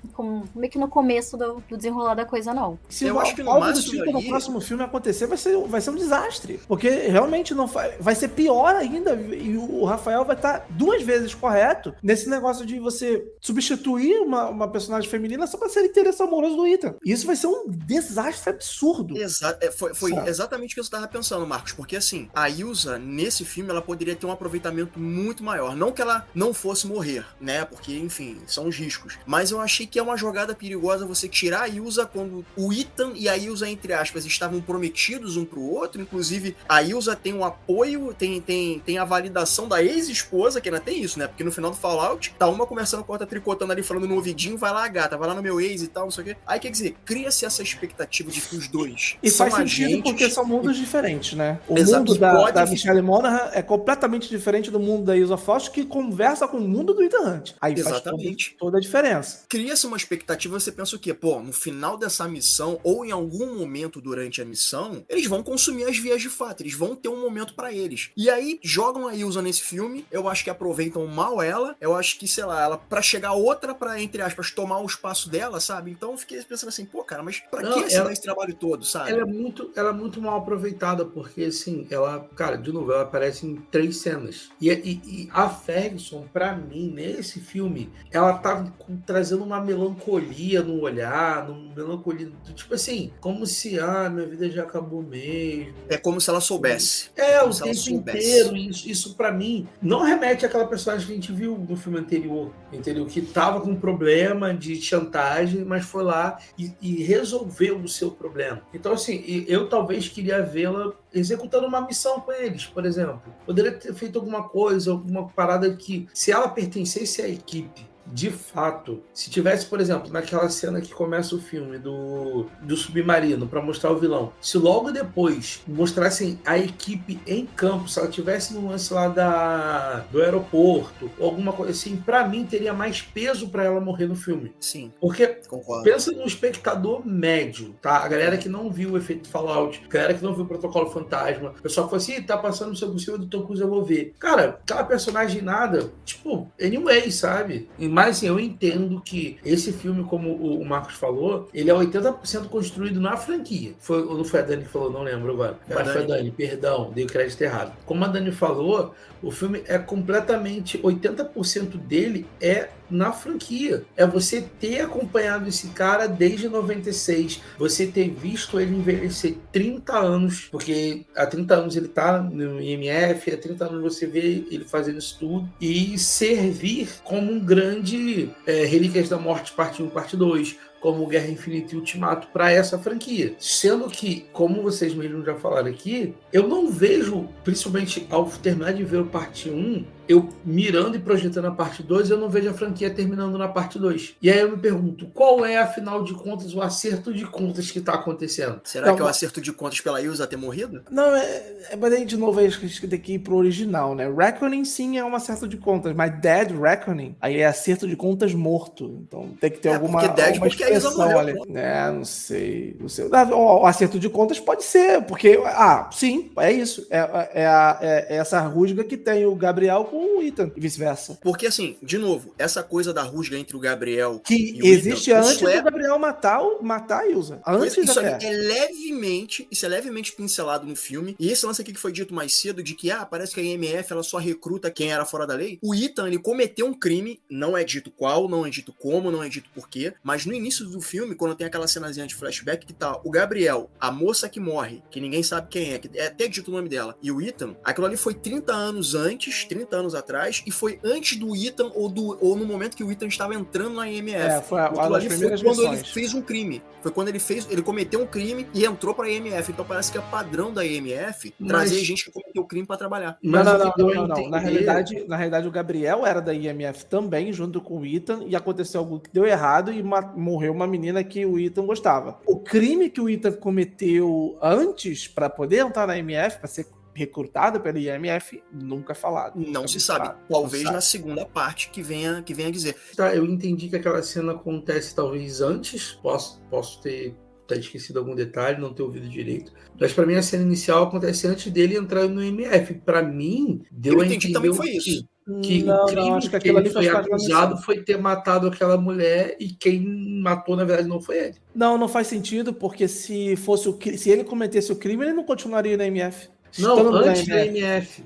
meio que no começo do desenrolar da coisa, não. Se eu acho que algo do tipo no próximo filme acontecer, vai ser um desastre. Porque realmente não vai ser pior ainda. E o Rafael vai estar 2 vezes correto nesse negócio de você substituir uma personagem feminina só pra ser interesse amoroso do Ethan. E isso vai ser um desastre absurdo. Foi exatamente o que eu estava pensando, Marcos, porque assim, a Ilsa, nesse filme, ela poderia ter um aproveitamento muito maior. Não que ela não fosse morrer, né? Porque, enfim, são os riscos. Mas eu achei que é uma jogada perigosa você tirar a Ilsa quando o Ethan e a Ilsa, entre aspas, estavam prometidos um pro outro. Inclusive, a Ilsa tem um apoio, tem a validação da ex-esposa, que ainda tem isso, né? Porque no final do Fallout, tá uma conversando com a outra, tricotando ali, falando no ouvidinho, vai lá, gata, vai lá no meu ex e tal, não sei o quê. Aí, quer dizer, cria-se essa expectativa de que os dois e são faz sentido agentes. porque são mundos diferentes, né? O Exato, mundo da Michelle Monaghan é completamente diferente do mundo da Ilsa Foster, que conversa com o mundo do Ethan Hunt. Aí exatamente. faz toda a diferença. Cria-se uma expectativa, você pensa o quê? Pô, no final dessa missão, ou em algum momento durante a missão, eles vão consumir as vias de fato, eles vão ter um momento pra eles. E aí, jogam a Ilsa nesse filme, eu acho que aproveitam mal ela, eu acho que, sei lá, ela pra chegar outra pra, entre aspas, tomar o espaço dela, sabe? Então eu fiquei pensando assim, pô, cara, mas pra que esse trabalho todo, sabe? Ela é muito mal aproveitada, porque assim, ela, cara, de novo, ela aparece em 3 cenas. E a Ferguson, pra mim, nesse filme, ela tá trazendo uma melancolia no olhar, melancolia, tipo assim, como se, minha vida já acabou mesmo. É como se ela soubesse. O tempo inteiro, isso pra mim, não remete àquela personagem que a gente viu no filme anterior, entendeu? Que tava com um problema de chantagem, mas foi lá e resolveu o seu problema. Então, assim, eu talvez queria vê-la executando uma missão com eles, por exemplo. Poderia ter feito alguma coisa, alguma parada que, se ela pertencesse à equipe, de fato, se tivesse, por exemplo, naquela cena que começa o filme do submarino para mostrar o vilão, se logo depois mostrassem a equipe em campo, se ela tivesse no lance lá do aeroporto ou alguma coisa assim, para mim teria mais peso para ela morrer no filme. Sim. Porque concordo. Pensa no espectador médio, tá? A galera que não viu o efeito Fallout, a galera que não viu o Protocolo Fantasma, o pessoal falou assim, tá passando por cima do Tom Cruise, eu vou ver. Cara, aquela personagem nada, tipo, anyway, sabe? Mas assim, eu entendo que esse filme, como o Marcos falou, ele é 80% construído na franquia. Ou não foi a Dani que falou? Não lembro agora. Mas foi a Dani, perdão, dei o crédito errado. Como a Dani falou, o filme é completamente, 80% dele é na franquia. É você ter acompanhado esse cara desde 96, você ter visto ele envelhecer 30 anos, porque há 30 anos ele tá no IMF, há 30 anos você vê ele fazendo isso tudo, e servir como um grande Relíquias da Morte parte 1, parte 2, como Guerra Infinita e Ultimato para essa franquia. Sendo que, como vocês mesmos já falaram aqui, eu não vejo, principalmente ao terminar de ver o parte 1, eu mirando e projetando a parte 2, eu não vejo a franquia terminando na parte 2. E aí eu me pergunto, qual é, afinal de contas, o acerto de contas que tá acontecendo? Será que é o acerto de contas pela Ilsa ter morrido? Não, mas aí de novo acho que a gente tem que ir pro original, né? Reckoning sim é um acerto de contas, mas Dead Reckoning aí é acerto de contas morto. Então tem que ter alguma porque a Ilsa expressão morreu, ali. Não sei. O acerto de contas pode ser, porque, sim, é isso. É essa rusga que tem o Gabriel com o Ethan e vice-versa. Porque assim, de novo, essa coisa da rusga entre o Gabriel que e o existe Ethan, antes do Gabriel matar a Ilsa. Antes isso até. é levemente pincelado no filme. E esse lance aqui que foi dito mais cedo, de que parece que a IMF ela só recruta quem era fora da lei. O Ethan, ele cometeu um crime, não é dito qual, não é dito como, não é dito porquê, mas no início do filme, quando tem aquela cenazinha de flashback, que tá o Gabriel, a moça que morre, que ninguém sabe quem é, que é até dito o nome dela, e o Ethan, aquilo ali foi 30 anos atrás, e foi antes do Ethan, ou no momento que o Ethan estava entrando na IMF. Foi uma das primeiras quando missões. ele fez um crime. Foi quando ele cometeu um crime e entrou pra IMF. Então parece que é padrão da IMF trazer gente que cometeu crime pra trabalhar. Não. Na realidade, o Gabriel era da IMF também, junto com o Ethan, e aconteceu algo que deu errado e morreu uma menina que o Ethan gostava. O crime que o Ethan cometeu antes pra poder entrar na IMF, pra ser recrutado pela IMF, nunca é falado. Não se sabe. Talvez na segunda parte que venha dizer. Tá, eu entendi que aquela cena acontece talvez antes. Posso ter esquecido algum detalhe, não ter ouvido direito. Mas pra mim a cena inicial acontece antes dele entrar no IMF. Pra mim, deu a entender também foi isso. Que o crime acho que que aquilo ele ali foi faz parte da acusado missão. foi ter matado aquela mulher e quem matou, na verdade, não foi ele. Não faz sentido, porque se ele cometesse o crime, ele não continuaria na IMF. Não, antes da IMF.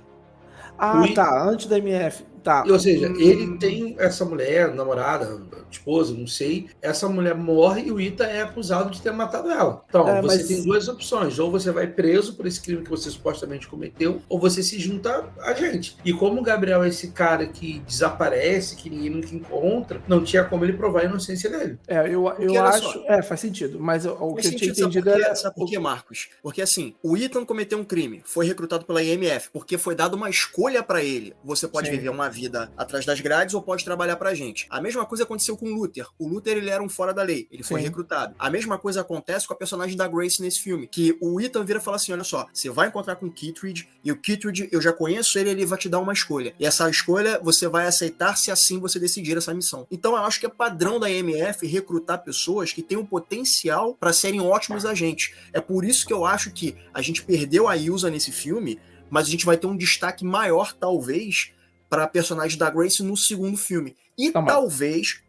Antes da IMF. Tá. Ou seja, ele tem essa mulher, namorada, esposa, não sei. Essa mulher morre e o Ethan é acusado de ter matado ela. Então, você tem duas opções. Ou você vai preso por esse crime que você supostamente cometeu, ou você se junta a gente. E como o Gabriel é esse cara que desaparece, que ninguém nunca encontra, não tinha como ele provar a inocência dele. Eu acho... faz sentido. Mas o que eu tinha entendido era... Sabe por quê, Marcos? Porque assim, o Ethan cometeu um crime, foi recrutado pela IMF, porque foi dada uma escolha pra ele. Você pode viver uma vida atrás das grades ou pode trabalhar pra gente. A mesma coisa aconteceu com o Luther. O Luther, ele era um fora da lei. Ele foi recrutado. A mesma coisa acontece com a personagem da Grace nesse filme, que o Ethan vira e fala assim, olha só, você vai encontrar com o Kittredge, e o Kittredge, eu já conheço ele vai te dar uma escolha. E essa escolha, você vai aceitar se assim você decidir essa missão. Então, eu acho que é padrão da IMF recrutar pessoas que têm um potencial pra serem ótimos agentes. É por isso que eu acho que a gente perdeu a Ilsa nesse filme, mas a gente vai ter um destaque maior, talvez, para a personagem da Grace no segundo filme. E talvez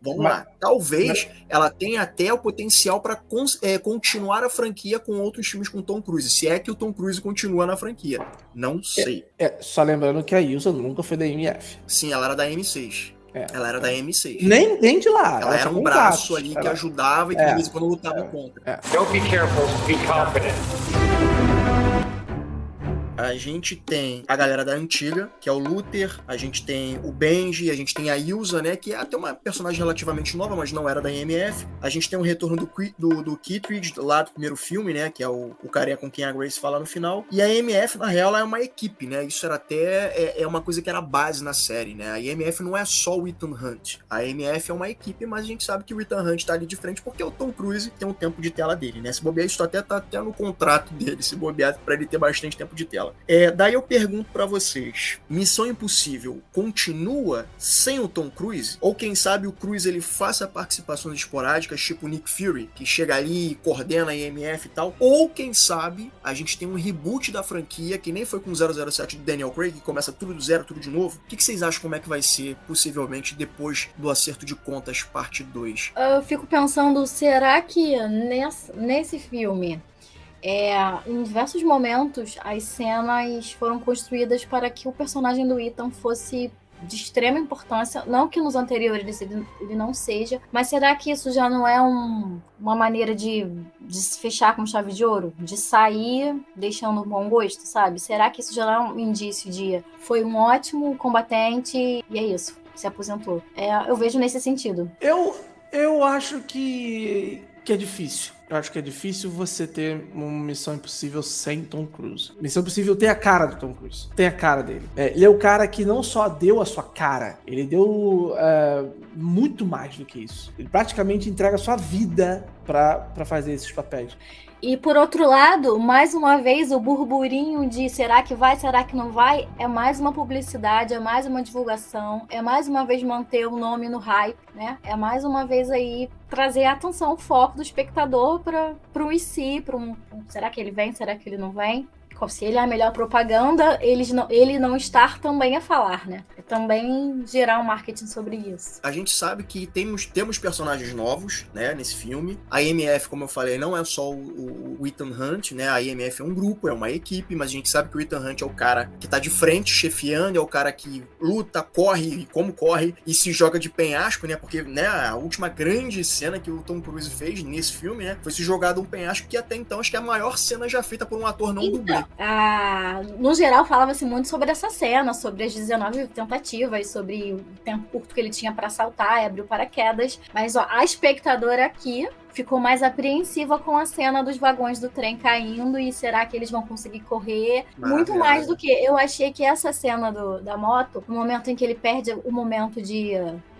ela tenha até o potencial para continuar a franquia com outros filmes com Tom Cruise. Se é que o Tom Cruise continua na franquia. Não sei. Só lembrando que a Ilsa nunca foi da IMF. Sim, ela era da M6. Ela era da M6. Nem de lá. Ela era um braço ali que ajudava e que de vez em quando lutava contra. Don't be careful, be confident. A gente tem a galera da antiga, que é o Luther, a gente tem o Benji, a gente tem a Ilsa, né, que é até uma personagem relativamente nova, mas não era da IMF. A gente tem o retorno do Kittredge, lá do primeiro filme, né, que é o carinha com quem a Grace fala no final. E a IMF, na real, é uma equipe, né, isso era até uma coisa que era base na série, né. A IMF não é só o Ethan Hunt. A IMF é uma equipe, mas a gente sabe que o Ethan Hunt tá ali de frente porque o Tom Cruise tem um tempo de tela dele, né. Se bobear, isso tá até no contrato dele, se bobear, pra ele ter bastante tempo de tela. Daí eu pergunto pra vocês, Missão Impossível continua sem o Tom Cruise? Ou quem sabe o Cruise ele faça participações esporádicas, tipo o Nick Fury, que chega ali e coordena a IMF e tal? Ou quem sabe a gente tem um reboot da franquia, que nem foi com o 007 do Daniel Craig, que começa tudo do zero, tudo de novo? O que vocês acham como é que vai ser, possivelmente, depois do Acerto de Contas parte 2? Eu fico pensando, será que nesse filme... em diversos momentos, as cenas foram construídas para que o personagem do Ethan fosse de extrema importância, não que nos anteriores ele não seja, mas será que isso já não é uma maneira de se fechar com chave de ouro? De sair deixando um bom gosto, sabe? Será que isso já não é um indício de foi um ótimo combatente e é isso, se aposentou? Eu vejo nesse sentido. Eu acho que é difícil. Eu acho que é difícil você ter uma Missão Impossível sem Tom Cruise. Missão Impossível tem a cara do Tom Cruise. Tem a cara dele. Ele é o cara que não só deu a sua cara, ele deu muito mais do que isso. Ele praticamente entrega a sua vida pra fazer esses papéis. E por outro lado, mais uma vez, o burburinho de será que vai, será que não vai, é mais uma publicidade, é mais uma divulgação, é mais uma vez manter o nome no hype, né? É mais uma vez aí trazer a atenção, o foco do espectador para o IC, será que ele vem, será que ele não vem? Se ele é a melhor propaganda, ele não estar também a falar, né? É também gerar um marketing sobre isso. A gente sabe que temos personagens novos, né, nesse filme. A IMF, como eu falei, não é só o Ethan Hunt, né? A IMF é um grupo, é uma equipe, mas a gente sabe que o Ethan Hunt é o cara que tá de frente, chefiando, é o cara que luta, corre, e se joga de penhasco, né? Porque, né, a última grande cena que o Tom Cruise fez nesse filme, né, foi se jogar de um penhasco, que até então acho que é a maior cena já feita por um ator não dublê. No geral, falava-se muito sobre essa cena, sobre as 19 tentativas, sobre o tempo curto que ele tinha para saltar e abrir o paraquedas. Mas a espectadora aqui ficou mais apreensiva com a cena dos vagões do trem caindo e será que eles vão conseguir correr? Muito mais do que eu achei que essa cena da moto, no momento em que ele perde o momento de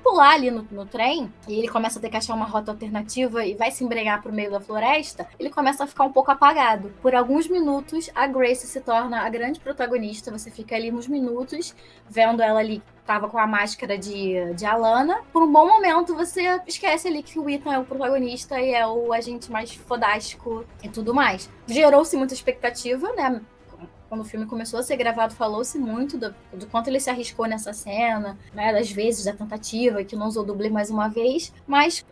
pular ali no trem, e ele começa a ter que achar uma rota alternativa e vai se embrenhar pro meio da floresta, ele começa a ficar um pouco apagado. Por alguns minutos, a Grace se torna a grande protagonista, você fica ali uns minutos vendo ela ali, tava com a máscara de Alana. Por um bom momento, você esquece ali que o Ethan é o protagonista e é o agente mais fodástico e tudo mais. Gerou-se muita expectativa, né? Quando o filme começou a ser gravado, falou-se muito do quanto ele se arriscou nessa cena, né, das vezes da tentativa, que não usou dublê mais uma vez. Mas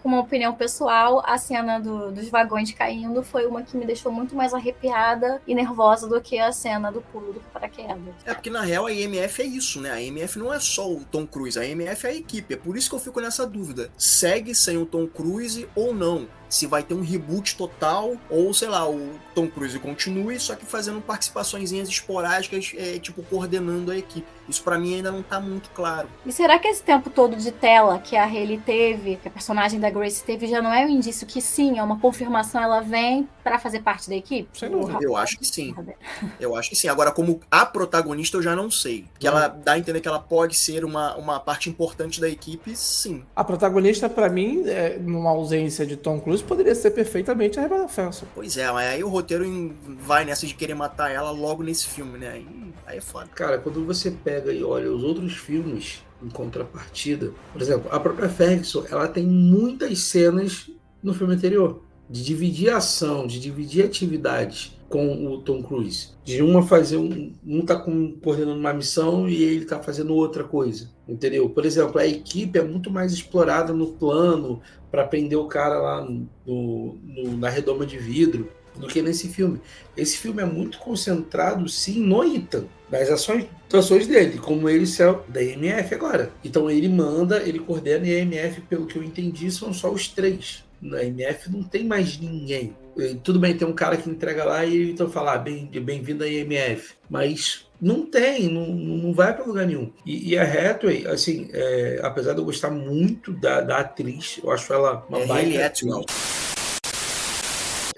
com uma opinião pessoal, a cena dos vagões caindo foi uma que me deixou muito mais arrepiada e nervosa do que a cena do pulo do paraquedas. Porque na real a IMF é isso, né? A IMF não é só o Tom Cruise, a IMF é a equipe. É por isso que eu fico nessa dúvida. Segue sem o Tom Cruise ou não? Se vai ter um reboot total, ou sei lá, o Tom Cruise continue, só que fazendo participaçõezinhas esporádicas, tipo, coordenando a equipe. Isso pra mim ainda não tá muito claro. E será que esse tempo todo de tela que a Hayley teve, que a personagem da Grace teve, já não é um indício que sim, é uma confirmação, ela vem pra fazer parte da equipe? Sem dúvida. Eu acho que sim. Eu acho que sim. Agora, como a protagonista, eu já não sei. Que ela dá a entender que ela pode ser uma parte importante da equipe, sim. A protagonista, pra mim, numa ausência de Tom Cruise, poderia ser perfeitamente a Rebecca Ferguson. Pois é, mas aí o roteiro vai nessa de querer matar ela logo nesse filme, né? Aí é foda. Cara, quando você pega e olha os outros filmes em contrapartida, por exemplo, a própria Ferguson, ela tem muitas cenas no filme anterior, de dividir a ação, de dividir atividades com o Tom Cruise. De uma fazer um tá coordenando uma missão e ele tá fazendo outra coisa, entendeu? Por exemplo, a equipe é muito mais explorada no plano para prender o cara lá na redoma de vidro do que nesse filme. Esse filme é muito concentrado, sim, no Ethan, das ações dele, como ele é da IMF agora. Então ele manda, ele coordena, e a IMF, pelo que eu entendi, são só os 3. Na IMF não tem mais ninguém. Tudo bem, tem um cara que entrega lá e então fala, bem-vindo à IMF. Mas não tem, não vai para lugar nenhum. E a Hathaway, assim, apesar de eu gostar muito da atriz, eu acho ela uma baita atriz.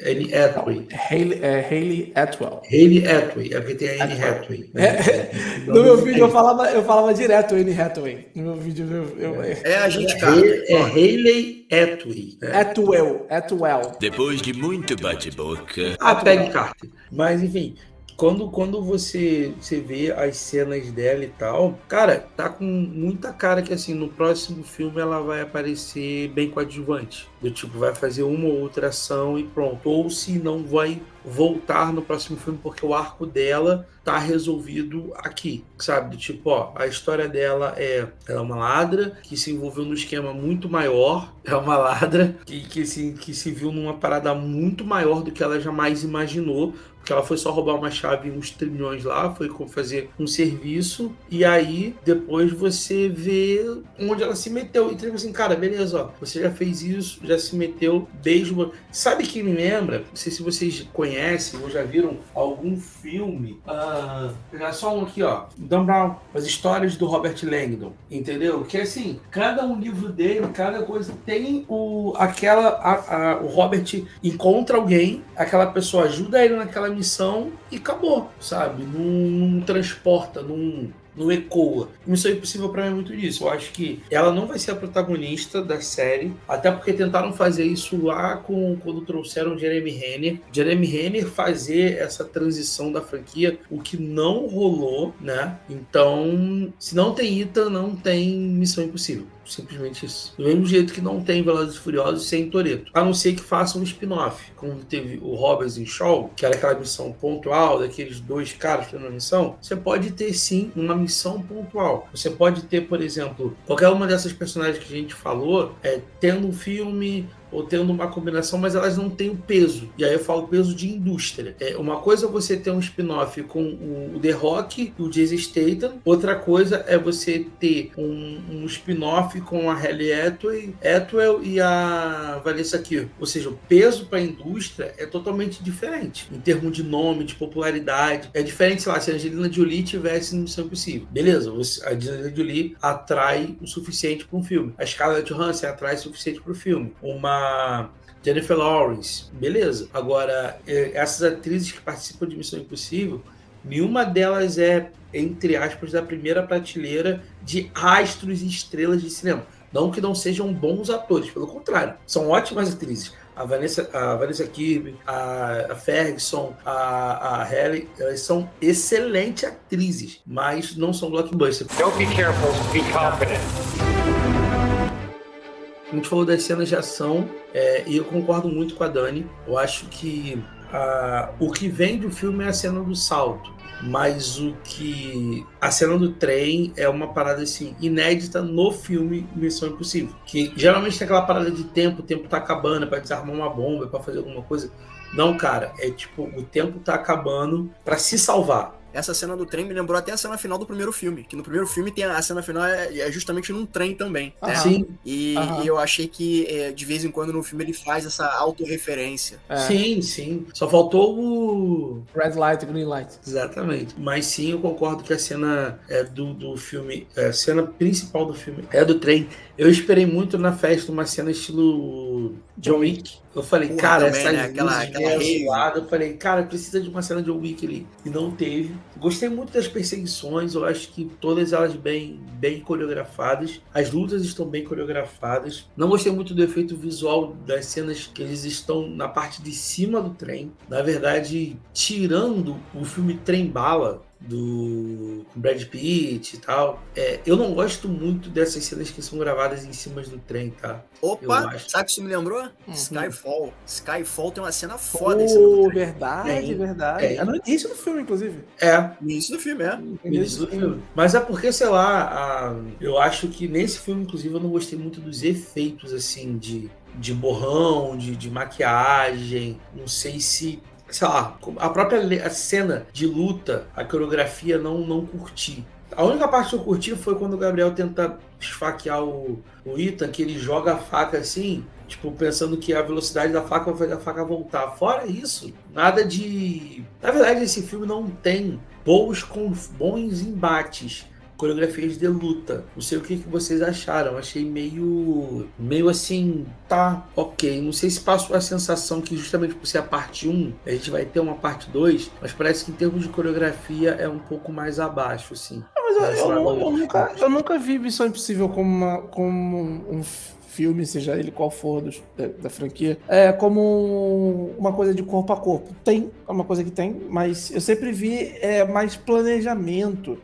Hayley Atwell. Hayley Atwell. Hayley Atwell, é porque tem a Anne Hathaway. No meu vídeo eu falava direto Anne Hathaway. No meu vídeo a gente, cara. Hayley Atwell. Atwell. Depois de muito bate-boca. Peggy Carter. Mas, enfim, quando você vê as cenas dela e tal, cara, tá com muita cara que, assim, no próximo filme ela vai aparecer bem coadjuvante. Do tipo, vai fazer uma ou outra ação e pronto. Ou se não, vai voltar no próximo filme porque o arco dela tá resolvido aqui, sabe? Do tipo, a história dela ela é uma ladra que se envolveu num esquema muito maior, é uma ladra que se viu numa parada muito maior do que ela jamais imaginou, porque ela foi só roubar uma chave e uns trilhões lá, foi fazer um serviço, e aí depois você vê onde ela se meteu, e tipo assim, cara, beleza, você já fez isso, já se meteu, beijo. Sabe quem me lembra? Não sei se vocês conhecem conhecem ou já viram algum filme, pegar só um aqui, ó, Dan Brown, as histórias do Robert Langdon, entendeu? Que assim, cada um livro dele, cada coisa tem o Robert encontra alguém, aquela pessoa ajuda ele naquela missão e acabou, sabe? Não transporta, não ecoa. Missão Impossível pra mim é muito disso. Eu acho que ela não vai ser a protagonista da série, até porque tentaram fazer isso lá quando trouxeram Jeremy Renner. Jeremy Renner fazer essa transição da franquia, o que não rolou, né? Então, se não tem Ethan, não tem Missão Impossível. Simplesmente isso. Do mesmo jeito que não tem Velozes e Furiosos sem Toretto. A não ser que façam um spin-off, como teve o Hobbs e Shaw, que era aquela missão pontual, daqueles dois caras que na missão. Você pode ter, sim, uma missão pontual. Você pode ter, por exemplo, qualquer uma dessas personagens que a gente falou, tendo um filme ou tendo uma combinação, mas elas não têm o peso. E aí eu falo peso de indústria. Uma coisa é você ter um spin-off com o The Rock e o Jason Statham, outra coisa é você ter um spin-off com a Halle Atwell e a Vanessa Kirby. Ou seja, o peso para a indústria é totalmente diferente. Em termos de nome, de popularidade. É diferente, sei lá, se a Angelina Jolie tivesse no Missão Impossível. Beleza, a Angelina Jolie atrai o suficiente para um filme. A Scarlett Johansson atrai o suficiente para o filme. Uma Jennifer Lawrence, beleza. Agora, essas atrizes que participam de Missão Impossível, nenhuma delas é, entre aspas, da primeira prateleira de astros e estrelas de cinema. Não que não sejam bons atores, pelo contrário, são ótimas atrizes. A Vanessa Kirby, a Ferguson, a Halle, elas são excelentes atrizes, mas não são blockbusters. Don't be careful, be confident. A gente falou das cenas de ação, e eu concordo muito com a Dani. Eu acho que o que vem do filme é a cena do salto, mas a cena do trem é uma parada assim, inédita no filme Missão Impossível. Que geralmente tem aquela parada de tempo, o tempo tá acabando, é pra desarmar uma bomba, é pra fazer alguma coisa. Não, cara, é tipo, o tempo tá acabando pra se salvar. Essa cena do trem me lembrou até a cena final do primeiro filme, que no primeiro filme tem a cena final é justamente num trem também, né? Sim. E eu achei que de vez em quando no filme ele faz essa autorreferência. Sim. Só faltou o Red Light, Green Light. Exatamente. Mas sim, eu concordo que a cena do filme, a cena principal do filme é do trem. Eu esperei muito na festa uma cena estilo John Wick. Eu falei, cara, também, essas né? Aquela zoada. Eu falei, cara, precisa de uma cena de John Wick ali. E não teve. Gostei muito das perseguições. Eu acho que todas elas bem coreografadas. As lutas estão bem coreografadas. Não gostei muito do efeito visual das cenas que eles estão na parte de cima do trem. Na verdade, tirando o filme Trem Bala, do Brad Pitt e tal. Eu não gosto muito dessas cenas que são gravadas em cima do trem, tá? Opa, sabe o que isso me lembrou? Skyfall. Skyfall tem uma cena foda em cima do trem. Verdade. É no início do filme, inclusive. No início do filme, No início do filme. Mas é porque, sei lá, eu acho que nesse filme, inclusive, eu não gostei muito dos efeitos, assim, de borrão, de maquiagem. Não sei se... sei lá, a própria cena de luta, a coreografia não curti. A única parte que eu curti foi quando o Gabriel tenta esfaquear o Ethan, que ele joga a faca assim, tipo, pensando que a velocidade da faca vai fazer a faca voltar. Fora isso, nada de... Na verdade, esse filme não tem bons embates, coreografias de luta. Não sei o que vocês acharam. Achei meio assim, tá, ok. Não sei se passou a sensação que justamente por ser a parte 1, a gente vai ter uma parte 2, mas parece que em termos de coreografia é um pouco mais abaixo, assim. Mas eu nunca vi Missão Impossível como um filme, seja ele qual for da franquia, como uma coisa de corpo a corpo. Tem, é uma coisa que tem, mas eu sempre vi mais planejamento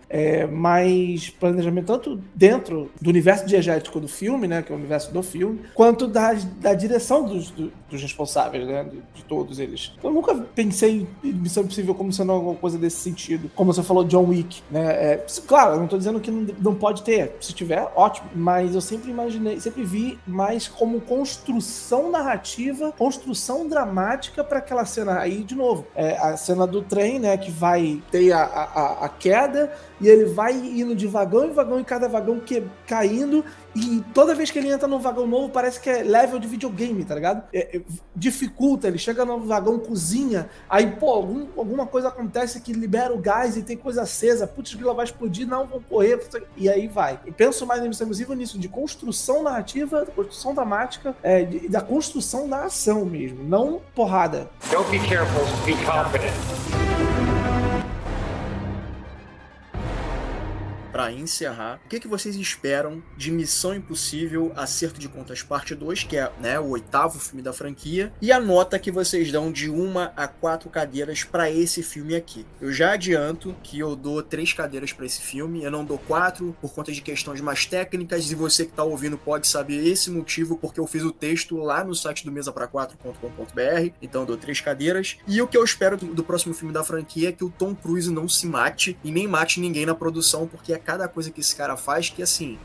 tanto dentro do universo diegético do filme, né, que é o universo do filme, quanto da direção dos responsáveis, né, de todos eles. Eu nunca pensei em Missão Impossível como sendo alguma coisa desse sentido. Como você falou, John Wick, né? Claro, eu não tô dizendo que não pode ter. Se tiver, ótimo. Mas eu sempre vi mais como construção narrativa, construção dramática para aquela cena. Aí, de novo, a cena do trem, né, que vai ter a queda e ele vai indo de vagão em vagão e cada vagão caindo E toda vez que ele entra num vagão novo, parece que é level de videogame, tá ligado? Dificulta, ele chega no vagão cozinha, aí, pô, alguma coisa acontece que libera o gás e tem coisa acesa, putz, que ela vai explodir, não, vão correr, e aí vai. Eu penso mais em Missão Impossível nisso, de construção narrativa, construção dramática, da construção da ação mesmo, não porrada. Don't be careful, be confident. Pra encerrar, o que vocês esperam de Missão Impossível Acerto de Contas Parte 2, que é, né, o 8º filme da franquia, e a nota que vocês dão de 1 a 4 cadeiras pra esse filme aqui. Eu já adianto que eu dou 3 cadeiras pra esse filme, eu não dou 4 por conta de questões mais técnicas, e você que tá ouvindo pode saber esse motivo, porque eu fiz o texto lá no site do mesapra4.com.br, então eu dou 3 cadeiras. E o que eu espero do próximo filme da franquia é que o Tom Cruise não se mate, e nem mate ninguém na produção, porque é cada coisa que esse cara faz que, assim,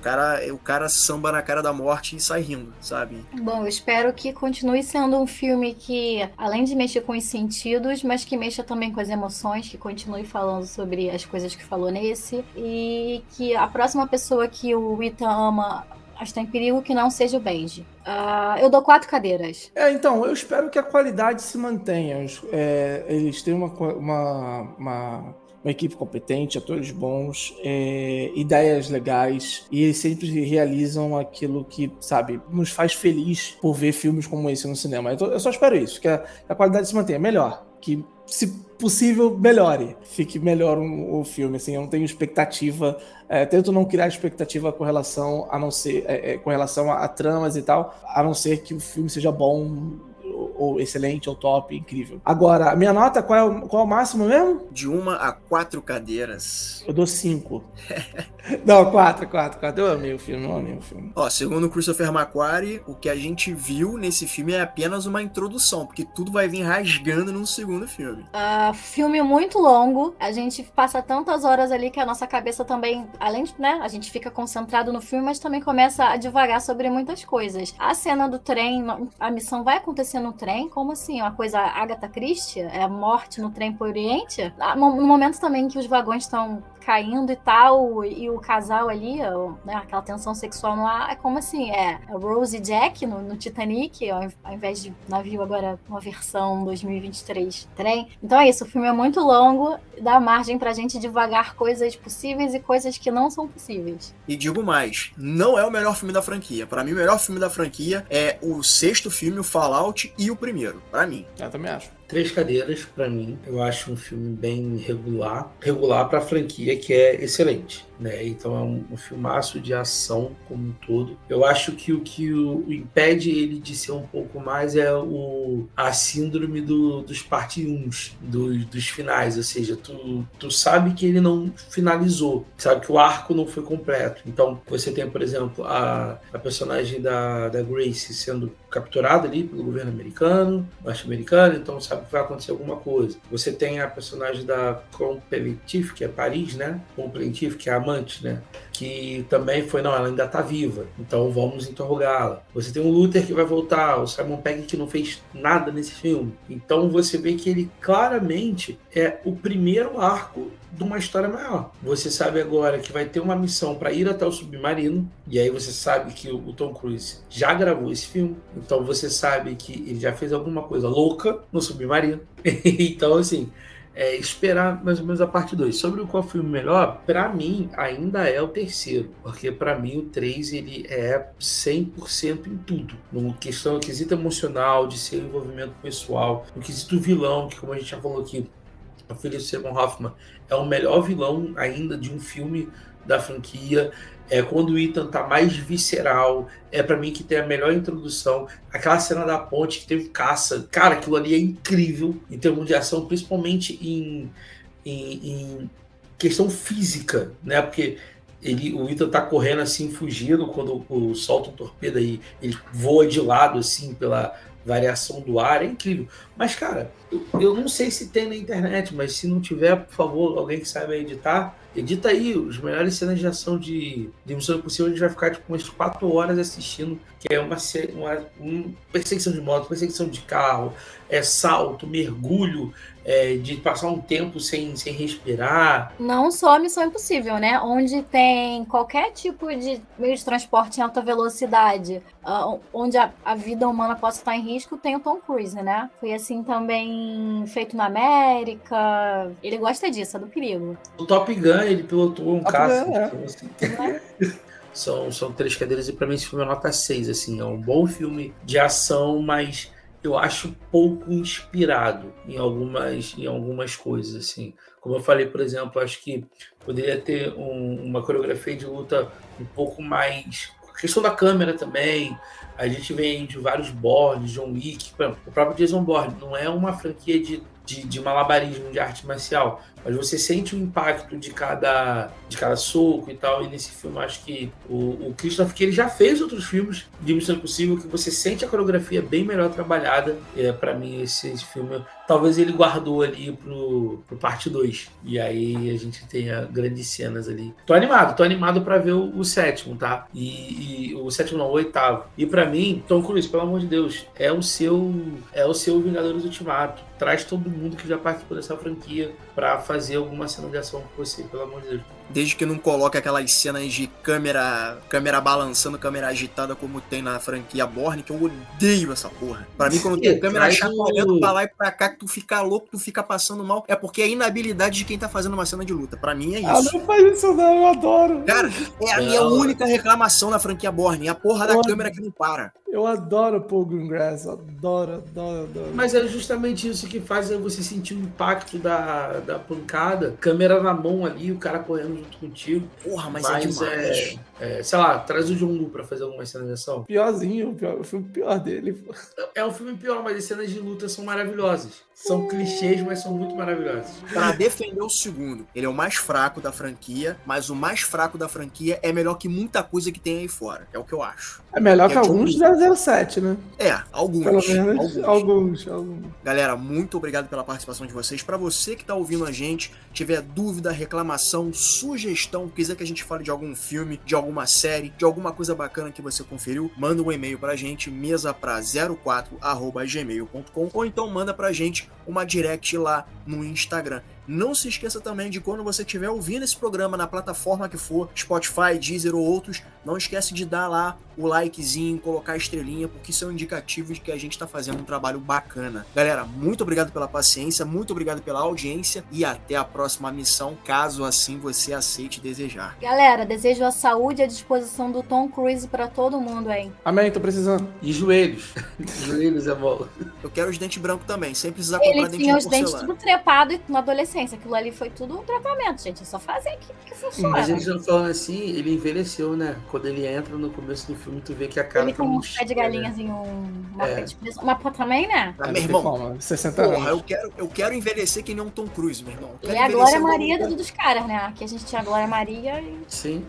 o cara samba na cara da morte e sai rindo, sabe? Bom, eu espero que continue sendo um filme que, além de mexer com os sentidos, mas que mexa também com as emoções, que continue falando sobre as coisas que falou nesse, e que a próxima pessoa que o Ethan ama está em perigo que não seja o Benji. Eu dou 4 cadeiras. Então, eu espero que a qualidade se mantenha. Eles têm uma equipe competente, atores bons, ideias legais, e eles sempre realizam aquilo que, sabe, nos faz feliz por ver filmes como esse no cinema. Eu só espero isso, que a qualidade se mantenha melhor, que, se possível, melhore, fique melhor o filme, assim, eu não tenho expectativa, tento não criar expectativa com relação a não ser, com relação a tramas e tal, a não ser que o filme seja bom, ou excelente, ou top, incrível. Agora, a minha nota, qual é o máximo mesmo? De 1 a 4 cadeiras. Eu dou 5. Não, 4. Eu amei o filme. Ó, segundo o Christopher McQuarrie, o que a gente viu nesse filme é apenas uma introdução, porque tudo vai vir rasgando no segundo filme. Filme muito longo, a gente passa tantas horas ali que a nossa cabeça também, além de, né, a gente fica concentrado no filme, mas também começa a divagar sobre muitas coisas. A cena do trem, a missão vai acontecer no trem? Como assim? Uma coisa Agatha Christie? É a morte no trem pro Oriente? No momento também que os vagões estão caindo e tal, e o casal ali, né, aquela tensão sexual no ar, é como assim, a Rose e Jack no Titanic, ao invés de navio, agora uma versão 2023 trem. Então é isso, o filme é muito longo, dá margem pra gente devagar coisas possíveis e coisas que não são possíveis. E digo mais, não é o melhor filme da franquia. Pra mim, o melhor filme da franquia é o 6º filme, o Fallout, e o primeiro, pra mim. Eu também acho. 3 cadeiras pra mim. Eu acho um filme bem regular pra franquia, que é excelente, né? Então é um filmaço de ação como um todo. Eu acho que o que o impede ele de ser um pouco mais é a síndrome dos parte 1, dos finais, ou seja, tu sabe que ele não finalizou, sabe que o arco não foi completo. Então você tem, por exemplo, a personagem da Grace sendo capturada ali pelo governo norte-americano, então sabe que vai acontecer alguma coisa. Você tem a personagem da Completif, que é Paris, né? Completif, que é a amante, né? Que também ela ainda tá viva, então vamos interrogá-la. Você tem o Luther que vai voltar, o Simon Pegg que não fez nada nesse filme. Então você vê que ele claramente é o primeiro arco de uma história maior. Você sabe agora que vai ter uma missão para ir até o submarino, e aí você sabe que o Tom Cruise já gravou esse filme, então você sabe que ele já fez alguma coisa louca no submarino. Então, assim, esperar mais ou menos a parte 2. Sobre qual filme melhor, pra mim ainda é o terceiro, porque pra mim o 3 ele é 100% em tudo, no quesito emocional, de seu envolvimento pessoal, no quesito vilão, que como a gente já falou aqui, o Philip Seymour Hoffman é o melhor vilão ainda de um filme da franquia. Quando o Ethan tá mais visceral, pra mim que tem a melhor introdução. Aquela cena da ponte que teve caça, cara, aquilo ali é incrível em termos de ação, principalmente em questão física, né? Porque o Ethan tá correndo assim, fugindo, quando solta um torpedo aí, ele voa de lado assim pela variação do ar, é incrível. Mas, cara, eu não sei se tem na internet, mas se não tiver, por favor, alguém que saiba editar, edita aí os melhores cenas de ação de Missão Impossível, a gente vai ficar tipo umas 4 horas assistindo, que é uma perseguição de moto, perseguição de carro, salto, mergulho, de passar um tempo sem respirar. Não só a Missão Impossível, né? Onde tem qualquer tipo de meio de transporte em alta velocidade, onde a vida humana possa estar em risco, tem o Tom Cruise, né? Foi assim também feito na América. Ele gosta disso, é do perigo. O Top Gun, ele pilotou um caça. Gun, Assim. São 3 cadeiras e pra mim esse filme é nota 6, assim. É um bom filme de ação, mas eu acho pouco inspirado em algumas coisas, assim. Como eu falei, por exemplo, acho que poderia ter uma coreografia de luta um pouco mais... A questão da câmera também. A gente vem de vários Bourne, John Wick. O próprio Jason Bourne não é uma franquia de malabarismo, de arte marcial, mas você sente o impacto de cada soco e tal, e nesse filme eu acho que o Christopher, que ele já fez outros filmes de Missão Impossível, que você sente a coreografia bem melhor trabalhada. Pra mim esse filme, talvez ele guardou ali pro parte 2, e aí a gente tenha grandes cenas ali. Tô animado pra ver o 7º, tá? E o 7º não, o 8º. E pra mim, Tom Cruise, pelo amor de Deus, é o seu Vingadores Ultimato. Traz todo mundo que já participou dessa franquia pra fazer alguma cena de ação com você, pelo amor de Deus. Desde que não coloque aquelas cenas de câmera balançando, câmera agitada como tem na franquia Bourne, que eu odeio essa porra. Pra mim, quando tem câmera chacoalhando pra lá e pra cá, que tu fica louco, tu fica passando mal, é porque é a inabilidade de quem tá fazendo uma cena de luta. Pra mim é isso. Não faz isso não, eu adoro. Cara, é a minha única reclamação na franquia Bourne, é a porra da câmera que não para. Eu adoro Paul Greengrass, adoro. Mas é justamente isso que faz você sentir o impacto da pancada, câmera na mão ali, o cara correndo junto contigo. Porra, mas é demais. Sei lá, traz o John Woo pra fazer alguma cena de ação. Piorzinho, o filme pior dele. É um filme pior, mas as cenas de luta são maravilhosas. São clichês, mas são muito maravilhosas. Pra defender o segundo, ele é o mais fraco da franquia, mas o mais fraco da franquia é melhor que muita coisa que tem aí fora. É o que eu acho. É melhor que alguns 007, né? Alguns. Pelo menos alguns. Galera, muito obrigado pela participação de vocês. Pra você que tá ouvindo a gente, tiver dúvida, reclamação, sugestão, quiser que a gente fale de algum filme, de alguma série, de alguma coisa bacana que você conferiu, manda um e-mail pra gente, mesapra04@gmail.com, ou então manda pra gente uma direct lá no Instagram. Não se esqueça também de, quando você estiver ouvindo esse programa na plataforma que for, Spotify, Deezer ou outros, não esquece de dar lá o likezinho, colocar a estrelinha, porque isso é um indicativo de que a gente está fazendo um trabalho bacana. Galera, muito obrigado pela paciência, muito obrigado pela audiência e até a próxima missão, caso assim você aceite desejar. Galera, desejo a saúde e a disposição do Tom Cruise pra todo mundo, hein? Amém, tô precisando. E joelhos. Joelhos é bola. Eu quero os dentes brancos também, sem precisar comprar Ele dente tinha de os dentes porcelana. tudo trepado na adolescência. Aquilo ali foi tudo um tratamento, gente. É só fazer que funciona. Mas eles estão falando assim, ele envelheceu, né? Quando ele entra no começo do filme, tu vê que a cara Ele tá com um muito pé de cheia, galinhazinho, uma pé de preço. Mas pô, também, né? Ah, meu irmão, Como? 60 porra, anos. eu quero envelhecer que nem um Tom Cruise, meu irmão. Eu quero Ele é a envelhecer Glória Maria igual- dos caras, né? Aqui a gente tinha a Glória Maria e... Sim.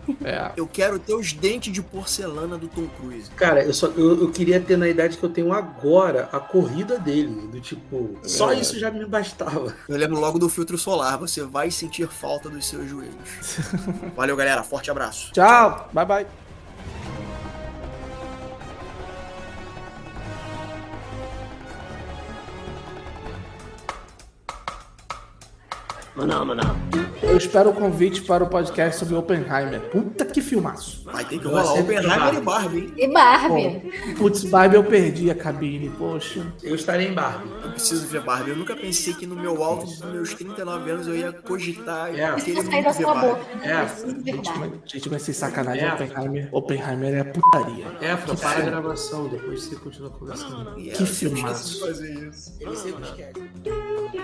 Eu quero ter os dentes de porcelana do Tom Cruise. Cara, eu queria ter, na idade que eu tenho agora, a corrida dele. Do tipo, só isso já me bastava. Eu lembro logo do filtro solar, você vai sentir falta dos seus joelhos. Valeu, galera, forte abraço. Tchau, bye bye. Eu espero o convite para o podcast sobre Oppenheimer. Puta que filmaço. Vai ter que Eu rolar aceito Oppenheimer Barbie. e Barbie, hein? E Barbie. Putz, Barbie, eu perdi a cabine, poxa. Eu estarei em Barbie. Eu preciso ver Barbie. Eu nunca pensei que no meu alto dos meus 39 anos eu ia cogitar querer Sai da muito ver sua Barbie. boca. É, Verdade. Gente, vai ser sacanagem. É. Oppenheimer é putaria. Efra, para a gravação, depois você continua conversando. E Que eu filmaço. preciso fazer isso. Ele sempre esquece. do do do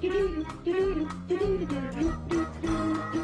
do do do do do do do do do do do